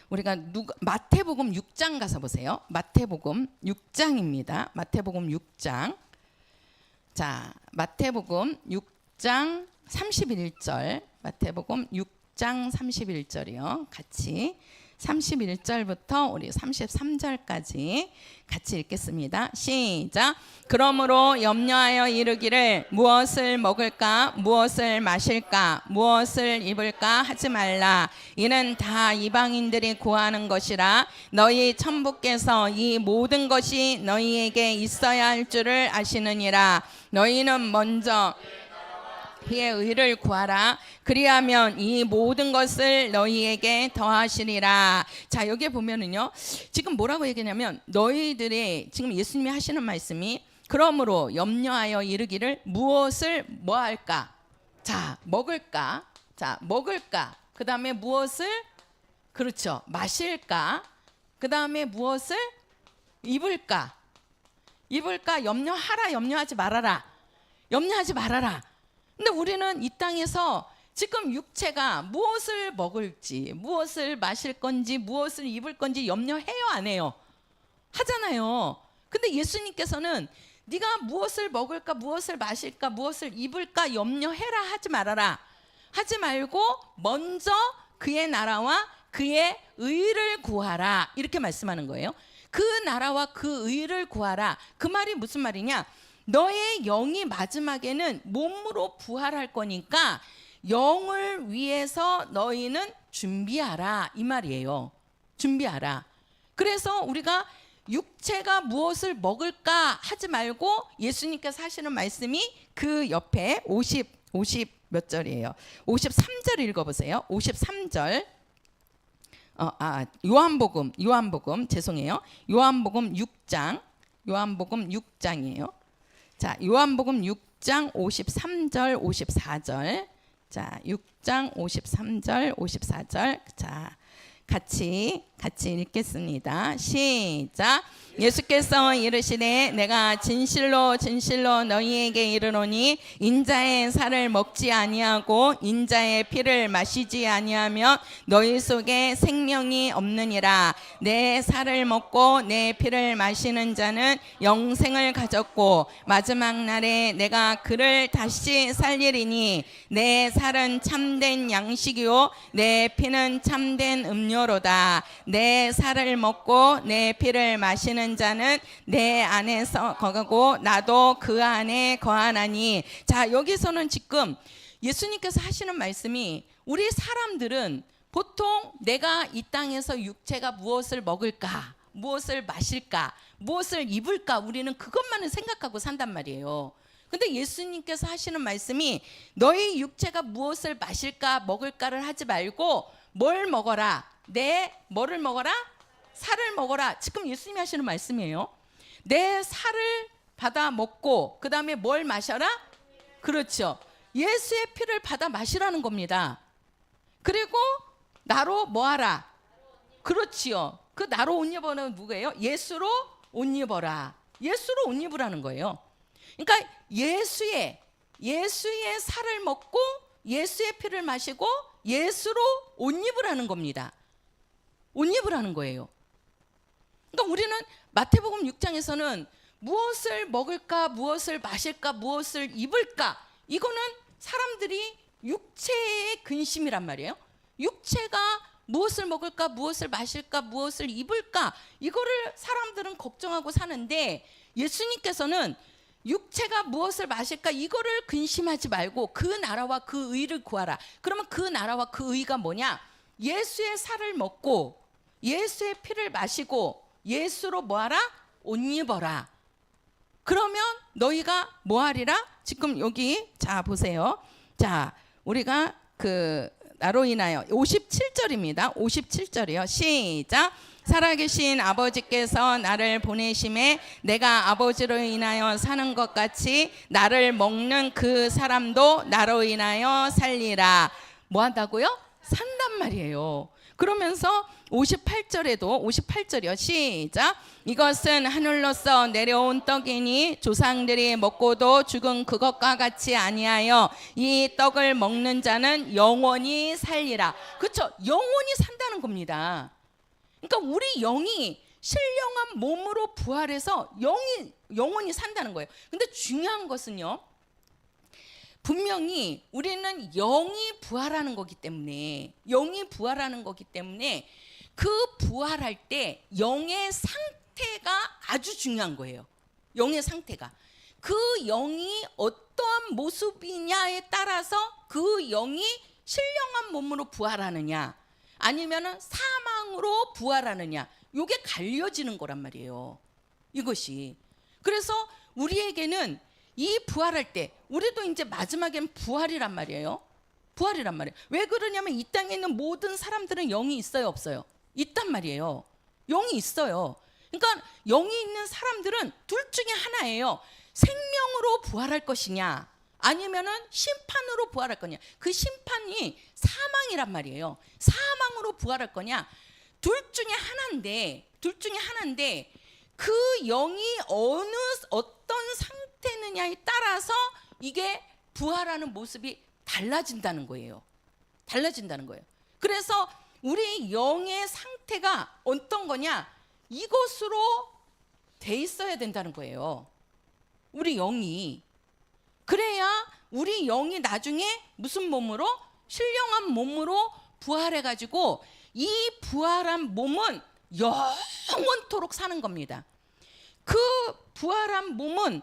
우리가 마태복음 6장 가서 보세요. 마태복음 6장입니다. 마태복음 6장. 자, 마태복음 6장 31절. 마태복음 6장 31절이요. 같이 31절부터 우리 33절까지 같이 읽겠습니다. 시작. 그러므로 염려하여 이르기를 무엇을 먹을까 무엇을 마실까 무엇을 입을까 하지 말라. 이는 다 이방인들이 구하는 것이라. 너희 천부께서 이 모든 것이 너희에게 있어야 할 줄을 아시느니라. 너희는 먼저 그의 의를 구하라. 그리하면 이 모든 것을 너희에게 더하시리라. 자, 여기 보면은요, 지금 뭐라고 얘기하냐면, 너희들의 지금 예수님이 하시는 말씀이 그러므로 염려하여 이르기를 무엇을 뭐 할까? 자, 먹을까? 자, 먹을까? 그 다음에 무엇을, 그렇죠, 마실까? 그 다음에 무엇을 입을까? 입을까? 염려하라, 염려하지 말아라. 염려하지 말아라. 근데 우리는 이 땅에서 지금 육체가 무엇을 먹을지, 무엇을 마실 건지, 무엇을 입을 건지 염려해요, 안 해요? 하잖아요. 근데 예수님께서는 네가 무엇을 먹을까, 무엇을 마실까, 무엇을 입을까 염려해라, 하지 말아라. 하지 말고 먼저 그의 나라와 그의 의를 구하라. 이렇게 말씀하는 거예요. 그 나라와 그 의를 구하라. 그 말이 무슨 말이냐? 너의 영이 마지막에는 몸으로 부활할 거니까 영을 위해서 너희는 준비하라, 이 말이에요. 준비하라. 그래서 우리가 육체가 무엇을 먹을까 하지 말고 예수님께서 하시는 말씀이 그 옆에 50 몇 절이에요. 53절 읽어보세요. 53절. 요한복음 죄송해요. 요한복음 6장이에요. 자, 요한복음 6장 53절 54절. 자, 6장 53절 54절. 자, 같이 같이 읽겠습니다. 시작. 예수께서 이르시되 내가 진실로 진실로 너희에게 이르노니 인자의 살을 먹지 아니하고 인자의 피를 마시지 아니하면 너희 속에 생명이 없느니라. 내 살을 먹고 내 피를 마시는 자는 영생을 가졌고 마지막 날에 내가 그를 다시 살리리니 내 살은 참된 양식이요 내 피는 참된 음료로다. 내 살을 먹고 내 피를 마시는 자는 내 안에서 거하고 나도 그 안에 거하나니. 자, 여기서는 지금 예수님께서 하시는 말씀이 우리 사람들은 보통 내가 이 땅에서 육체가 무엇을 먹을까, 무엇을 마실까, 무엇을 입을까, 우리는 그것만을 생각하고 산단 말이에요. 근데 예수님께서 하시는 말씀이 너희 육체가 무엇을 마실까 먹을까를 하지 말고 뭘 먹어라. 내 뭐를 먹어라? 살을 먹어라. 지금 예수님이 하시는 말씀이에요. 내 살을 받아 먹고 그 다음에 뭘 마셔라? 그렇죠. 예수의 피를 받아 마시라는 겁니다. 그리고 나로 뭐하라? 그렇지요. 그 나로 옷 입어는 누구예요? 예수로 옷 입어라. 예수로 옷 입으라는 거예요. 그러니까 예수의 살을 먹고 예수의 피를 마시고 예수로 옷 입으라는 겁니다. 옷 입으라는 거예요. 그러니까 우리는 마태복음 6장에서는 무엇을 먹을까, 무엇을 마실까, 무엇을 입을까, 이거는 사람들이 육체의 근심이란 말이에요. 육체가 무엇을 먹을까, 무엇을 마실까, 무엇을 입을까, 이거를 사람들은 걱정하고 사는데 예수님께서는 육체가 무엇을 마실까 이거를 근심하지 말고 그 나라와 그 의를 구하라. 그러면 그 나라와 그 의가 뭐냐? 예수의 살을 먹고 예수의 피를 마시고 예수로 뭐하라? 옷 입어라. 그러면 너희가 뭐하리라? 지금 여기 자 보세요. 자, 우리가 그 나로 인하여 57절입니다. 57절이요. 시작. 살아계신 아버지께서 나를 보내심에 내가 아버지로 인하여 사는 것 같이 나를 먹는 그 사람도 나로 인하여 살리라. 뭐 한다고요? 산단 말이에요. 그러면서 58절이요. 시작. 이것은 하늘로서 내려온 떡이니 조상들이 먹고도 죽은 그것과 같이 아니하여 이 떡을 먹는 자는 영원히 살리라. 그렇죠? 영원히 산다는 겁니다. 그러니까 우리 영이 신령한 몸으로 부활해서 영원히 산다는 거예요. 근데 중요한 것은요, 분명히 우리는 영이 부활하는 거기 때문에 그 부활할 때 영의 상태가 아주 중요한 거예요. 영의 상태가. 그 영이 어떠한 모습이냐에 따라서 그 영이 신령한 몸으로 부활하느냐 아니면은 사망으로 부활하느냐, 이게 갈려지는 거란 말이에요. 이것이. 그래서 우리에게는 이 부활할 때 우리도 이제 마지막엔 부활이란 말이에요. 왜 그러냐면 이 땅에 있는 모든 사람들은 영이 있어요, 없어요? 있단 말이에요. 영이 있어요. 그러니까 영이 있는 사람들은 둘 중에 하나예요. 생명으로 부활할 것이냐 아니면은 심판으로 부활할 거냐. 그 심판이 사망이란 말이에요. 사망으로 부활할 거냐. 둘 중에 하나인데 그 영이 어떤 상태느냐에 따라서 이게 부활하는 모습이 달라진다는 거예요. 그래서 우리 영의 상태가 어떤 거냐? 이것으로 돼 있어야 된다는 거예요. 우리 영이. 그래야 우리 영이 나중에 무슨 몸으로? 신령한 몸으로 부활해가지고 이 부활한 몸은 영원토록 사는 겁니다. 그 부활한 몸은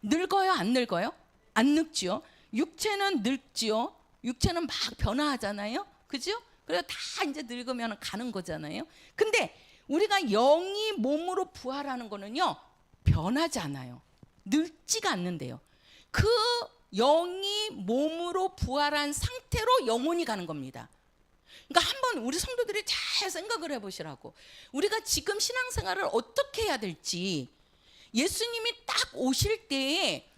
늙어요, 안 늙어요? 안 늙지요. 육체는 늙지요. 육체는 막 변화하잖아요. 그죠? 그래서 다 이제 늙으면 가는 거잖아요. 근데 우리가 영이 몸으로 부활하는 거는요, 변하지 않아요. 늙지가 않는데요. 그 영이 몸으로 부활한 상태로 영혼이 가는 겁니다. 그러니까 한번 우리 성도들이 잘 생각을 해보시라고. 우리가 지금 신앙생활을 어떻게 해야 될지, 예수님이 딱 오실 때에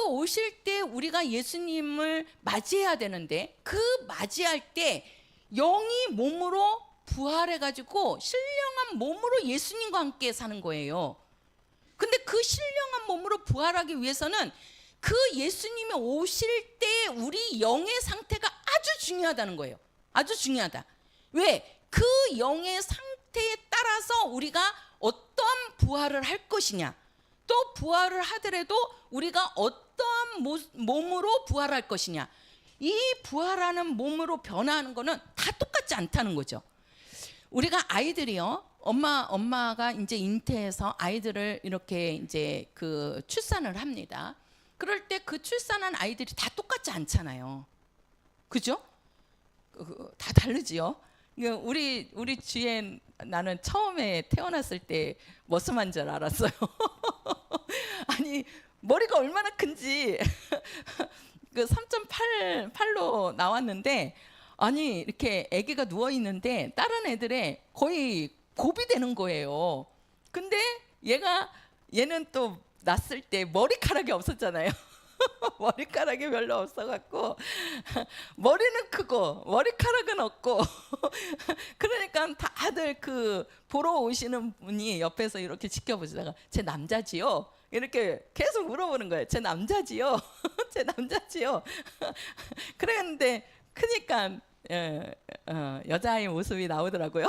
오실 때 우리가 예수님을 맞이해야 되는데 그 맞이할 때 영이 몸으로 부활해가지고 신령한 몸으로 예수님과 함께 사는 거예요. 근데 그 신령한 몸으로 부활하기 위해서는 그 예수님이 오실 때 우리 영의 상태가 아주 중요하다는 거예요. 아주 중요하다. 왜? 그 영의 상태에 따라서 우리가 어떤 부활을 할 것이냐, 또 부활을 하더라도 우리가 어떤 몸으로 부활할 것이냐, 이 부활하는 몸으로 변화하는 거는 다 똑같지 않다는 거죠. 우리가 아이들이요, 엄마가 이제 잉태해서 아이들을 이렇게 이제 그 출산을 합니다. 그럴 때 그 출산한 아이들이 다 똑같지 않잖아요. 그죠? 다 다르지요. 우리 주엔 나는 처음에 태어났을 때 머슴한 줄 알았어요. 아니 머리가 얼마나 큰지 그 3.8로 나왔는데, 아니 이렇게 아기가 누워 있는데 다른 애들의 거의 곱이 되는 거예요. 근데 얘는 또 낳았을 때 머리카락이 없었잖아요. 머리카락이 별로 없어갖고 머리는 크고 머리카락은 없고 그러니까 다들 그 보러 오시는 분이 옆에서 이렇게 지켜보시다가 제 남자지요? 이렇게 계속 물어보는 거예요. 제 남자지요? 제 남자지요? 그랬는데 크니까 여자아이 모습이 나오더라고요.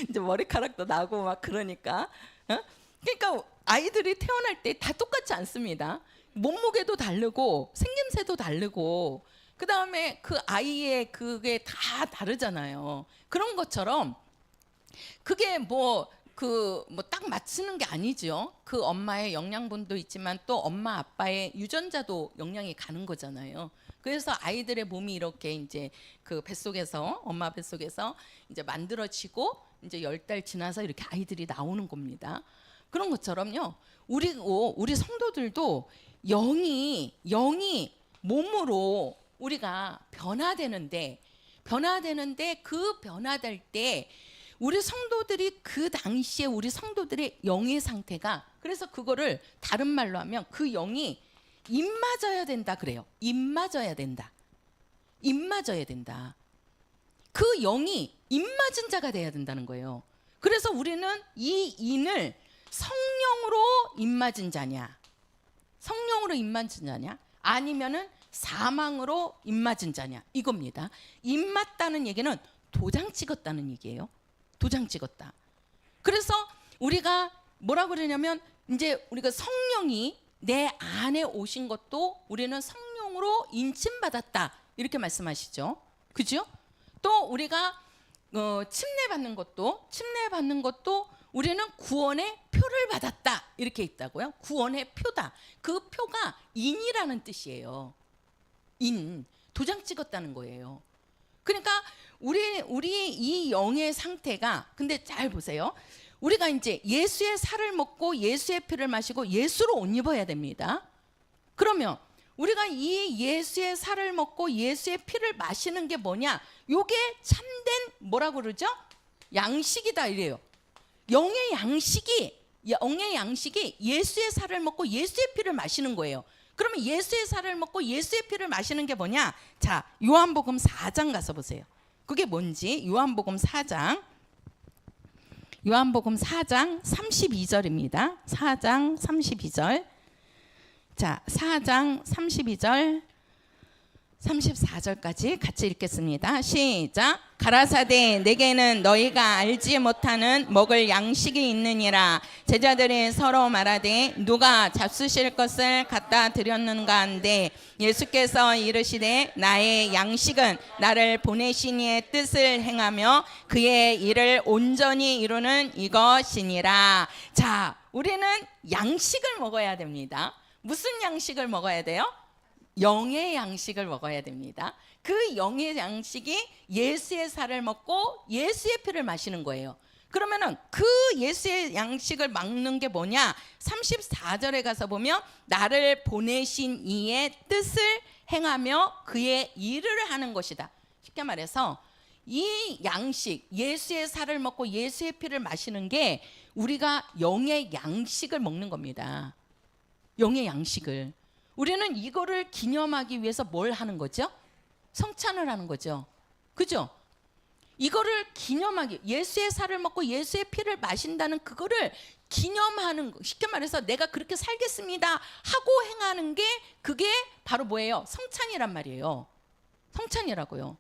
이제 머리카락도 나고 막 그러니까. 그러니까 아이들이 태어날 때 다 똑같지 않습니다. 몸무게도 다르고 생김새도 다르고 그 다음에 그 아이의 그게 다 다르잖아요. 그런 것처럼 그게 딱 맞추는 게 아니죠. 그 엄마의 영양분도 있지만 또 엄마 아빠의 유전자도 영향이 가는 거잖아요. 그래서 아이들의 몸이 이렇게 이제 그 뱃속에서 엄마 뱃속에서 이제 만들어지고 이제 10달 지나서 이렇게 아이들이 나오는 겁니다. 그런 것처럼요. 우리 성도들도 영이 몸으로 우리가 변화되는데 그 변화될 때 우리 성도들이 그 당시에 우리 성도들의 영의 상태가, 그래서 그거를 다른 말로 하면 그 영이 입맞아야 된다 그래요. 입맞아야 된다. 그 영이 입맞은 자가 돼야 된다는 거예요. 그래서 우리는 이 인을 성령으로 입맞은 자냐, 아니면은 사망으로 입맞은 자냐, 이겁니다. 입맞다는 얘기는 도장 찍었다는 얘기예요. 도장 찍었다. 그래서 우리가 뭐라 그러냐면 이제 우리가 성령이 내 안에 오신 것도 우리는 성령으로 인침받았다, 이렇게 말씀하시죠. 그죠? 또 우리가 침례받는 것도 우리는 구원의 표를 받았다, 이렇게 있다고요. 구원의 표다. 그 표가 인이라는 뜻이에요. 인, 도장 찍었다는 거예요. 그러니까 우리 이 영의 상태가, 근데 잘 보세요. 우리가 이제 예수의 살을 먹고 예수의 피를 마시고 예수로 옷 입어야 됩니다. 그러면 우리가 이 예수의 살을 먹고 예수의 피를 마시는 게 뭐냐? 요게 참된 뭐라고 그러죠? 양식이다 이래요. 영의 양식이 예수의 살을 먹고 예수의 피를 마시는 거예요. 그러면 예수의 살을 먹고 예수의 피를 마시는 게 뭐냐? 자, 요한복음 4장 가서 보세요. 그게 뭔지. 요한복음 4장 32절입니다. 4장 32절. 자, 4장 32절 34절까지 같이 읽겠습니다. 시작. 가라사대 내게는 너희가 알지 못하는 먹을 양식이 있느니라. 제자들이 서로 말하되 누가 잡수실 것을 갖다 드렸는가 한데 예수께서 이르시되 나의 양식은 나를 보내신 이의 뜻을 행하며 그의 일을 온전히 이루는 이것이니라. 자, 우리는 양식을 먹어야 됩니다. 무슨 양식을 먹어야 돼요? 영의 양식을 먹어야 됩니다. 그 영의 양식이 예수의 살을 먹고 예수의 피를 마시는 거예요. 그러면은 그 예수의 양식을 먹는 게 뭐냐? 34절에 가서 보면 나를 보내신 이의 뜻을 행하며 그의 일을 하는 것이다. 쉽게 말해서 이 양식, 예수의 살을 먹고 예수의 피를 마시는 게 우리가 영의 양식을 먹는 겁니다. 영의 양식을. 우리는 이거를 기념하기 위해서 뭘 하는 거죠? 성찬을 하는 거죠. 그죠? 이거를 기념하기, 예수의 살을 먹고 예수의 피를 마신다는 그거를 기념하는 거, 쉽게 말해서 내가 그렇게 살겠습니다 하고 행하는 게 그게 바로 뭐예요? 성찬이란 말이에요. 성찬이라고요.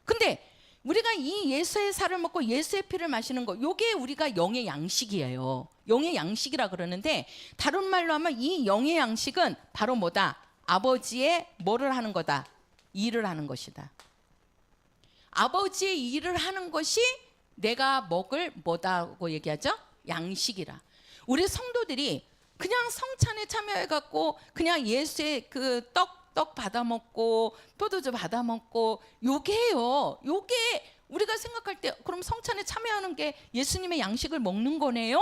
근데 우리가 이 예수의 살을 먹고 예수의 피를 마시는 거, 요게 우리가 영의 양식이에요. 영의 양식이라 그러는데, 다른 말로 하면 이 영의 양식은 바로 뭐다? 아버지의 뭐를 하는 거다? 일을 하는 것이다. 아버지의 일을 하는 것이 내가 먹을 뭐다고 얘기하죠? 양식이라. 우리 성도들이 그냥 성찬에 참여해갖고 그냥 예수의 그 떡 받아 먹고 포도주 받아 먹고 요게요. 요게 우리가 생각할 때 그럼 성찬에 참여하는 게 예수님의 양식을 먹는 거네요?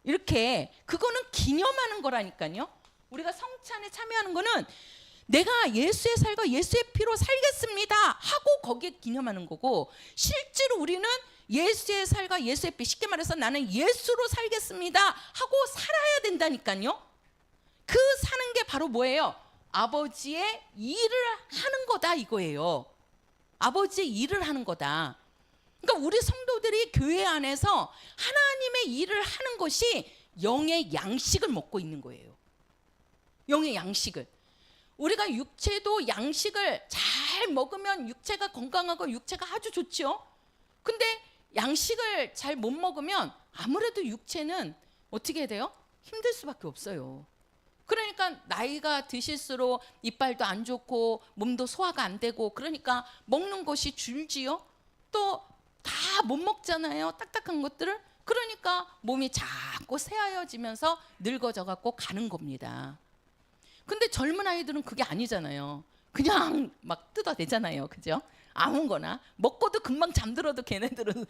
이렇게 그거는 기념하는 거라니까요. 우리가 성찬에 참여하는 거는 내가 예수의 살과 예수의 피로 살겠습니다 하고 거기에 기념하는 거고, 실제로 우리는 예수의 살과 예수의 피, 쉽게 말해서 나는 예수로 살겠습니다 하고 살아야 된다니까요. 그 사는 게 바로 뭐예요? 아버지의 일을 하는 거다 이거예요. 아버지의 일을 하는 거다. 그러니까 우리 성도들이 교회 안에서 하나님의 일을 하는 것이 영의 양식을 먹고 있는 거예요. 영의 양식을. 우리가 육체도 양식을 잘 먹으면 육체가 건강하고 육체가 아주 좋죠. 근데 양식을 잘 못 먹으면 아무래도 육체는 어떻게 해야 돼요? 힘들 수밖에 없어요. 그러니까 나이가 드실수록 이빨도 안 좋고 몸도 소화가 안 되고, 그러니까 먹는 것이 줄지요. 또 다 못 먹잖아요, 딱딱한 것들을. 그러니까 몸이 자꾸 새하여지면서 늙어져 갖고 가는 겁니다. 근데 젊은 아이들은 그게 아니잖아요. 그냥 막 뜯어내잖아요. 그죠? 아무거나 먹고도 금방 잠들어도 걔네들은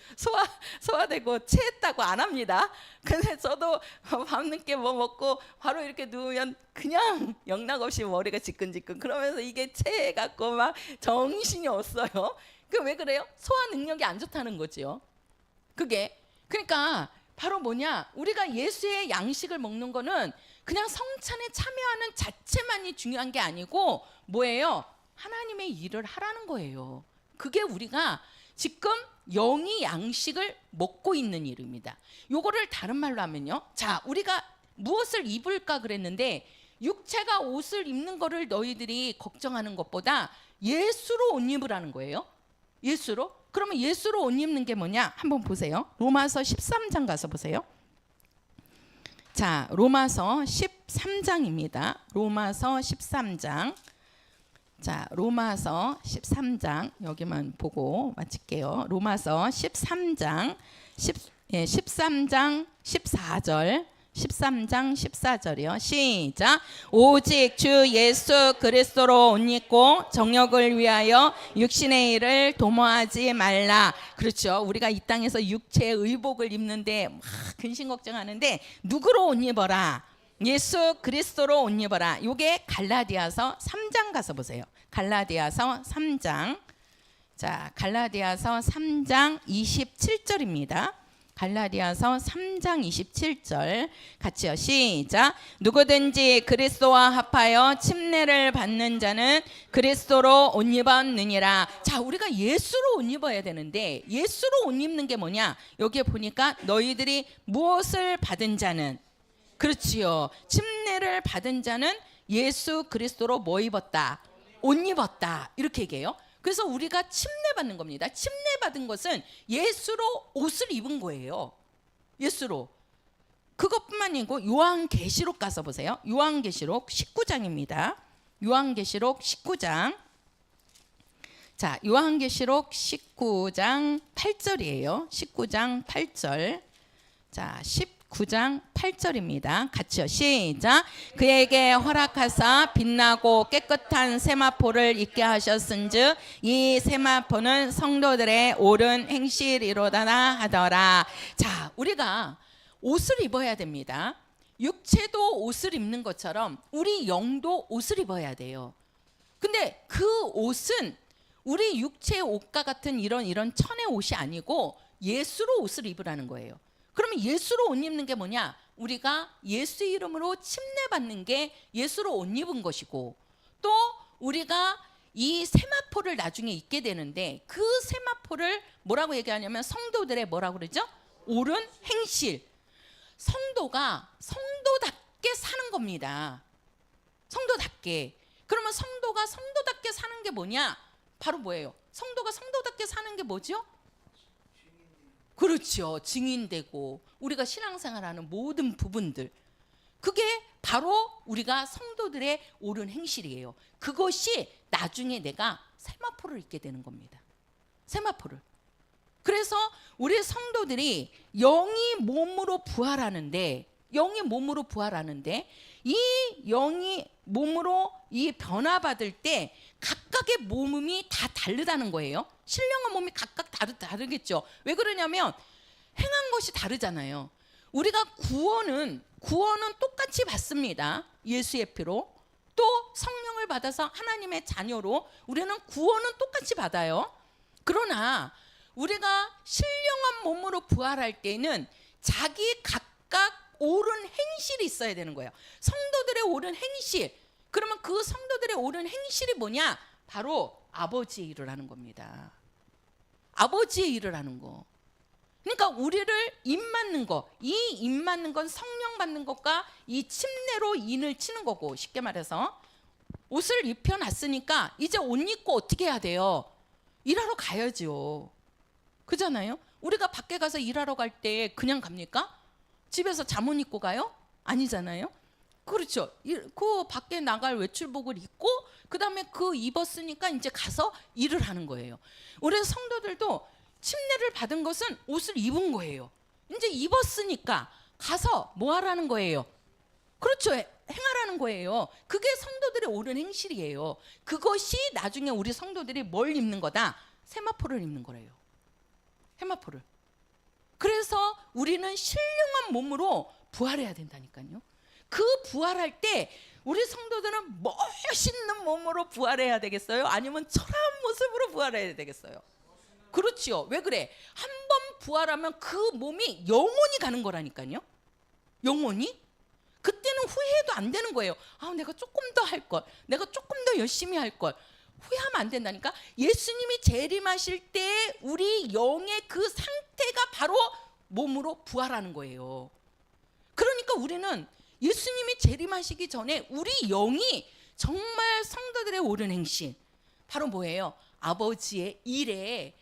소화되고 체했다고 안 합니다. 근데 저도 밤늦게 뭐 먹고 바로 이렇게 누우면 그냥 영락없이 머리가 지끈지끈, 그러면서 이게 체해갖고 막 정신이 없어요. 그 왜 그래요? 소화 능력이 안 좋다는 거지요. 그게 그러니까 바로 뭐냐, 우리가 예수의 양식을 먹는 거는 그냥 성찬에 참여하는 자체만이 중요한 게 아니고 뭐예요? 하나님의 일을 하라는 거예요. 그게 우리가 지금 영이 양식을 먹고 있는 일입니다. 요거를 다른 말로 하면요, 자, 우리가 무엇을 입을까 그랬는데, 육체가 옷을 입는 거를 너희들이 걱정하는 것보다 예수로 옷 입으라는 거예요. 예수로. 그러면 예수로 옷 입는 게 뭐냐? 한번 보세요. 로마서 13장 가서 보세요. 자, 로마서 13장입니다. 로마서 13장. 자, 로마서 13장 여기만 보고 마칠게요. 로마서 13장 13장 14절. 13장 14절이요. 시작. 오직 주 예수 그리스도로 옷 입고 정욕을 위하여 육신의 일을 도모하지 말라. 그렇죠. 우리가 이 땅에서 육체의 의복을 입는데 막 근심 걱정하는데 누구로 옷 입어라? 예수 그리스도로 옷 입어라. 요게 갈라디아서 3장 가서 보세요. 갈라디아서 3장. 자, 갈라디아서 3장 27절입니다. 갈라디아서 3장 27절 같이요. 시작. 누구든지 그리스도와 합하여 침례를 받는 자는 그리스도로 옷 입었느니라. 자, 우리가 예수로 옷 입어야 되는데 예수로 옷 입는 게 뭐냐? 여기에 보니까 너희들이 무엇을 받은 자는, 그렇지요, 침례를 받은 자는 예수 그리스도로 뭐 입었다? 옷 입었다. 이렇게 얘기해요. 그래서 우리가 침례받는 겁니다. 침례받은 것은 예수로 옷을 입은 거예요. 예수로. 그것뿐만 아니고 요한계시록 가서 보세요. 요한계시록 19장입니다. 요한계시록 19장. 자, 요한계시록 19장 8절이에요. 19장 8절. 자, 19장 8절입니다. 같이요. 시작. 그에게 허락하사 빛나고 깨끗한 세마포를 입게 하셨은즉 이 세마포는 성도들의 옳은 행실이로다 하더라. 자, 우리가 옷을 입어야 됩니다. 육체도 옷을 입는 것처럼 우리 영도 옷을 입어야 돼요. 근데 그 옷은 우리 육체의 옷과 같은 이런 천의 옷이 아니고 예수로 옷을 입으라는 거예요. 그러면 예수로 옷 입는 게 뭐냐? 우리가 예수 이름으로 침례받는 게 예수로 옷 입은 것이고, 또 우리가 이 세마포를 나중에 잊게 되는데 그 세마포를 뭐라고 얘기하냐면 성도들의 뭐라고 그러죠? 옳은 행실. 성도가 성도답게 사는 겁니다. 성도답게. 그러면 성도가 성도답게 사는 게 뭐냐? 바로 뭐예요? 성도가 성도답게 사는 게 뭐죠? 그렇죠. 증인되고 우리가 신앙생활하는 모든 부분들. 그게 바로 우리가 성도들의 옳은 행실이에요. 그것이 나중에 내가 세마포를 입게 되는 겁니다. 세마포를. 그래서 우리 성도들이 영이 몸으로 부활하는데 이 영이 몸으로 이 변화받을 때 각각의 몸이 다 다르다는 거예요. 신령한 몸이 각각 다르겠죠. 왜 그러냐면 행한 것이 다르잖아요. 우리가 구원은 똑같이 받습니다. 예수의 피로. 또 성령을 받아서 하나님의 자녀로 우리는 구원은 똑같이 받아요. 그러나 우리가 신령한 몸으로 부활할 때는 자기 각각 옳은 행실이 있어야 되는 거예요. 성도들의 옳은 행실. 그러면 그 성도들의 옳은 행실이 뭐냐? 바로 아버지의 일을 하는 겁니다. 아버지의 일을 하는 거. 그러니까 우리를 입 맞는 거, 이 입 맞는 건 성령 받는 것과 이 침례로 인을 치는 거고, 쉽게 말해서 옷을 입혀놨으니까 이제 옷 입고 어떻게 해야 돼요? 일하러 가야죠. 그잖아요. 우리가 밖에 가서 일하러 갈 때 그냥 갑니까? 집에서 잠옷 입고 가요? 아니잖아요. 그렇죠. 그 밖에 나갈 외출복을 입고 그 다음에 그 입었으니까 이제 가서 일을 하는 거예요. 우리 성도들도 침례를 받은 것은 옷을 입은 거예요. 이제 입었으니까 가서 뭐 하라는 거예요? 그렇죠. 행하라는 거예요. 그게 성도들의 옳은 행실이에요. 그것이 나중에 우리 성도들이 뭘 입는 거다? 세마포를 입는 거래요. 세마포를. 그래서 우리는 신령한 몸으로 부활해야 된다니까요. 그 부활할 때 우리 성도들은 멋있는 몸으로 부활해야 되겠어요? 아니면 초라한 모습으로 부활해야 되겠어요? 그렇지요. 왜 그래? 한 번 부활하면 그 몸이 영원히 가는 거라니까요. 영원히. 그때는 후회해도 안 되는 거예요. 아, 내가 조금 더 할 걸. 내가 조금 더 열심히 할 걸. 후회하면 안 된다니까. 예수님이 재림하실 때 우리 영의 그 상태가 바로 몸으로 부활하는 거예요. 그러니까 우리는 예수님이 재림하시기 전에 우리 영이 정말 성도들의 옳은 행실, 바로 뭐예요? 아버지의 일에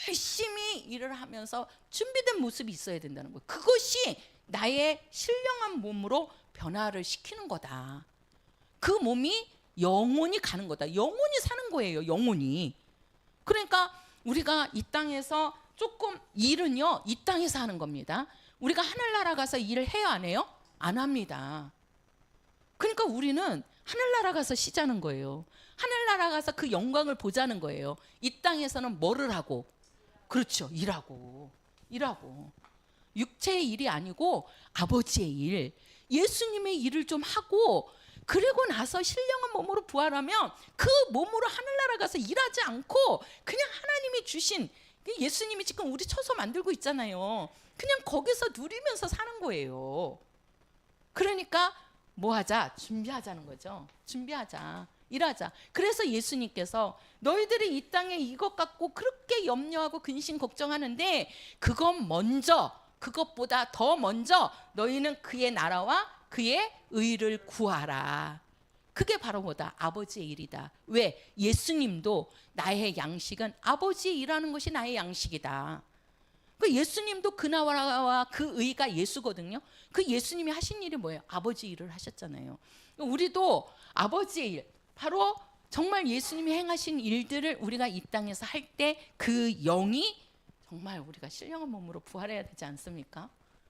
열심히 일을 하면서 준비된 모습이 있어야 된다는 거예요. 그것이 나의 신령한 몸으로 변화를 시키는 거다. 그 몸이 영원히 가는 거다. 영원히 사는 거예요. 영원히. 그러니까 우리가 이 땅에서 조금 일은요, 이 땅에서 하는 겁니다. 우리가 하늘나라 가서 일을 해요, 안 해요? 안 합니다. 그러니까 우리는 하늘나라 가서 쉬자는 거예요. 하늘나라 가서 그 영광을 보자는 거예요. 이 땅에서는 뭐를 하고? 그렇죠. 일하고. 육체의 일이 아니고 아버지의 일, 예수님의 일을 좀 하고, 그리고 나서 신령한 몸으로 부활하면 그 몸으로 하늘나라 가서 일하지 않고 그냥 하나님이 주신, 예수님이 지금 우리 처소 만들고 있잖아요. 그냥 거기서 누리면서 사는 거예요. 그러니까 뭐 하자? 준비하자는 거죠. 준비하자. 일하자. 그래서 예수님께서 너희들이 이 땅에 이것 갖고 그렇게 염려하고 근심 걱정하는데 그것보다 더 먼저 너희는 그의 나라와 그의 의를 구하라. 그게 바로 뭐다? 아버지의 일이다. 왜? 예수님도 나의 양식은 아버지의 일하는 것이 나의 양식이다. 그 예수님도 그 나라와 그 의가 예수거든요. 그 예수님이 하신 일이 뭐예요? 아버지 일을 하셨잖아요. 우리도 아버지의 일, 바로 정말 예수님이 행하신 일들을 우리가 이 땅에서 할 때 그 영이 정말 우리가 신령한 몸으로 부활해야 되지 않습니까?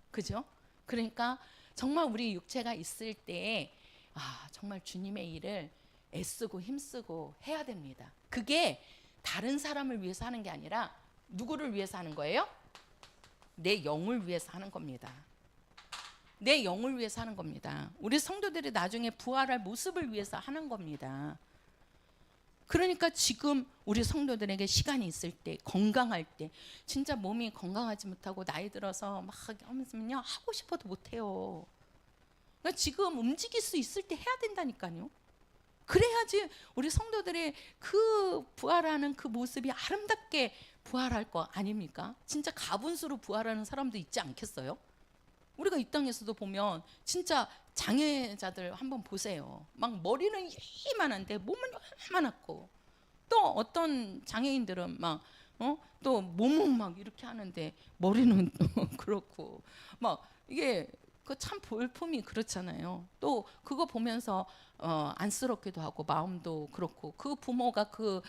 그죠? 그러니까 정말 우리 육체가 있을 때 정말 주님의 일을 애쓰고 힘쓰고 해야 됩니다. 그게 다른 사람을 위해서 하는 게 아니라 누구를 위해서 하는 거예요? 내 영을 위해서 하는 겁니다. 내 영을 위해서 하는 겁니다. 우리 성도들이 나중에 부활할 모습을 위해서 하는 겁니다. 그러니까 지금 우리 성도들에게 시간이 있을 때, 건강할 때, 진짜 몸이 건강하지 못하고 나이 들어서 막 하면요, 하고 싶어도 못해요. 그러니까 지금 움직일 수 있을 때 해야 된다니까요. 그래야지 우리 성도들의 그 부활하는 그 모습이 아름답게 부활할 거 아닙니까? 진짜 가분수로 부활하는 사람도 있지 않겠어요? 우리가 이 땅에서도 보면 진짜 장애자들 한번 보세요. 막 머리는 이만한데 몸은 요만하고, 또 어떤 장애인들은 막 또 몸은 막 이렇게 하는데 머리는 그렇고, 막 이게 그 참 볼품이 그렇잖아요. 또 그거 보면서 안쓰럽기도 하고 마음도 그렇고, 그 부모가 그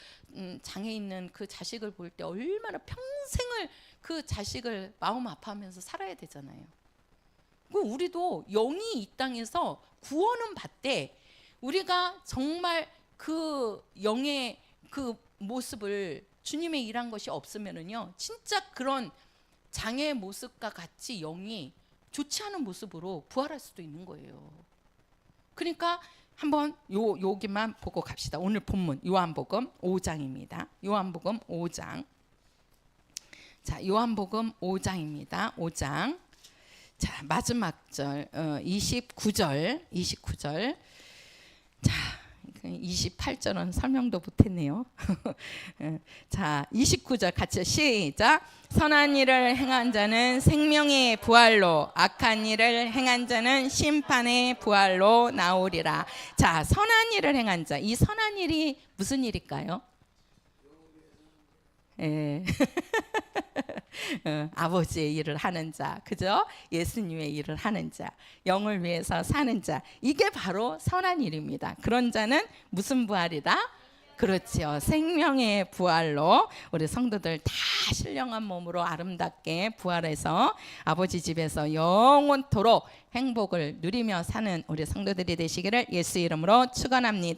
장애 있는 그 자식을 볼 때 얼마나 평생을 그 자식을 마음 아파하면서 살아야 되잖아요. 그 우리도 영이 이 땅에서 구원은 받되, 우리가 정말 그 영의 그 모습을 주님의 일한 것이 없으면은요, 진짜 그런 장애의 모습과 같이 영이 좋지 않은 모습으로 부활할 수도 있는 거예요. 그러니까 한번 여기만 보고 갑시다. 오늘 본문 요한복음 5장입니다. 요한복음 5장. 자, 요한복음 5장입니다. 5장. 자, 마지막 절 29절. 자, 28절은 설명도 못했네요. 자, 29절 같이 시작. 선한 일을 행한 자는 생명의 부활로, 악한 일을 행한 자는 심판의 부활로 나오리라. 자, 선한 일을 행한 자, 이 선한 일이 무슨 일일까요? 예. 아버지의 일을 하는 자, 그죠? 예수님의 일을 하는 자, 영을 위해서 사는 자, 이게 바로 선한 일입니다. 그런 자는 무슨 부활이다? 그렇지요, 생명의 부활로 우리 성도들 다 신령한 몸으로 아름답게 부활해서 아버지 집에서 영원토록 행복을 누리며 사는 우리 성도들이 되시기를 예수 이름으로 축원합니다.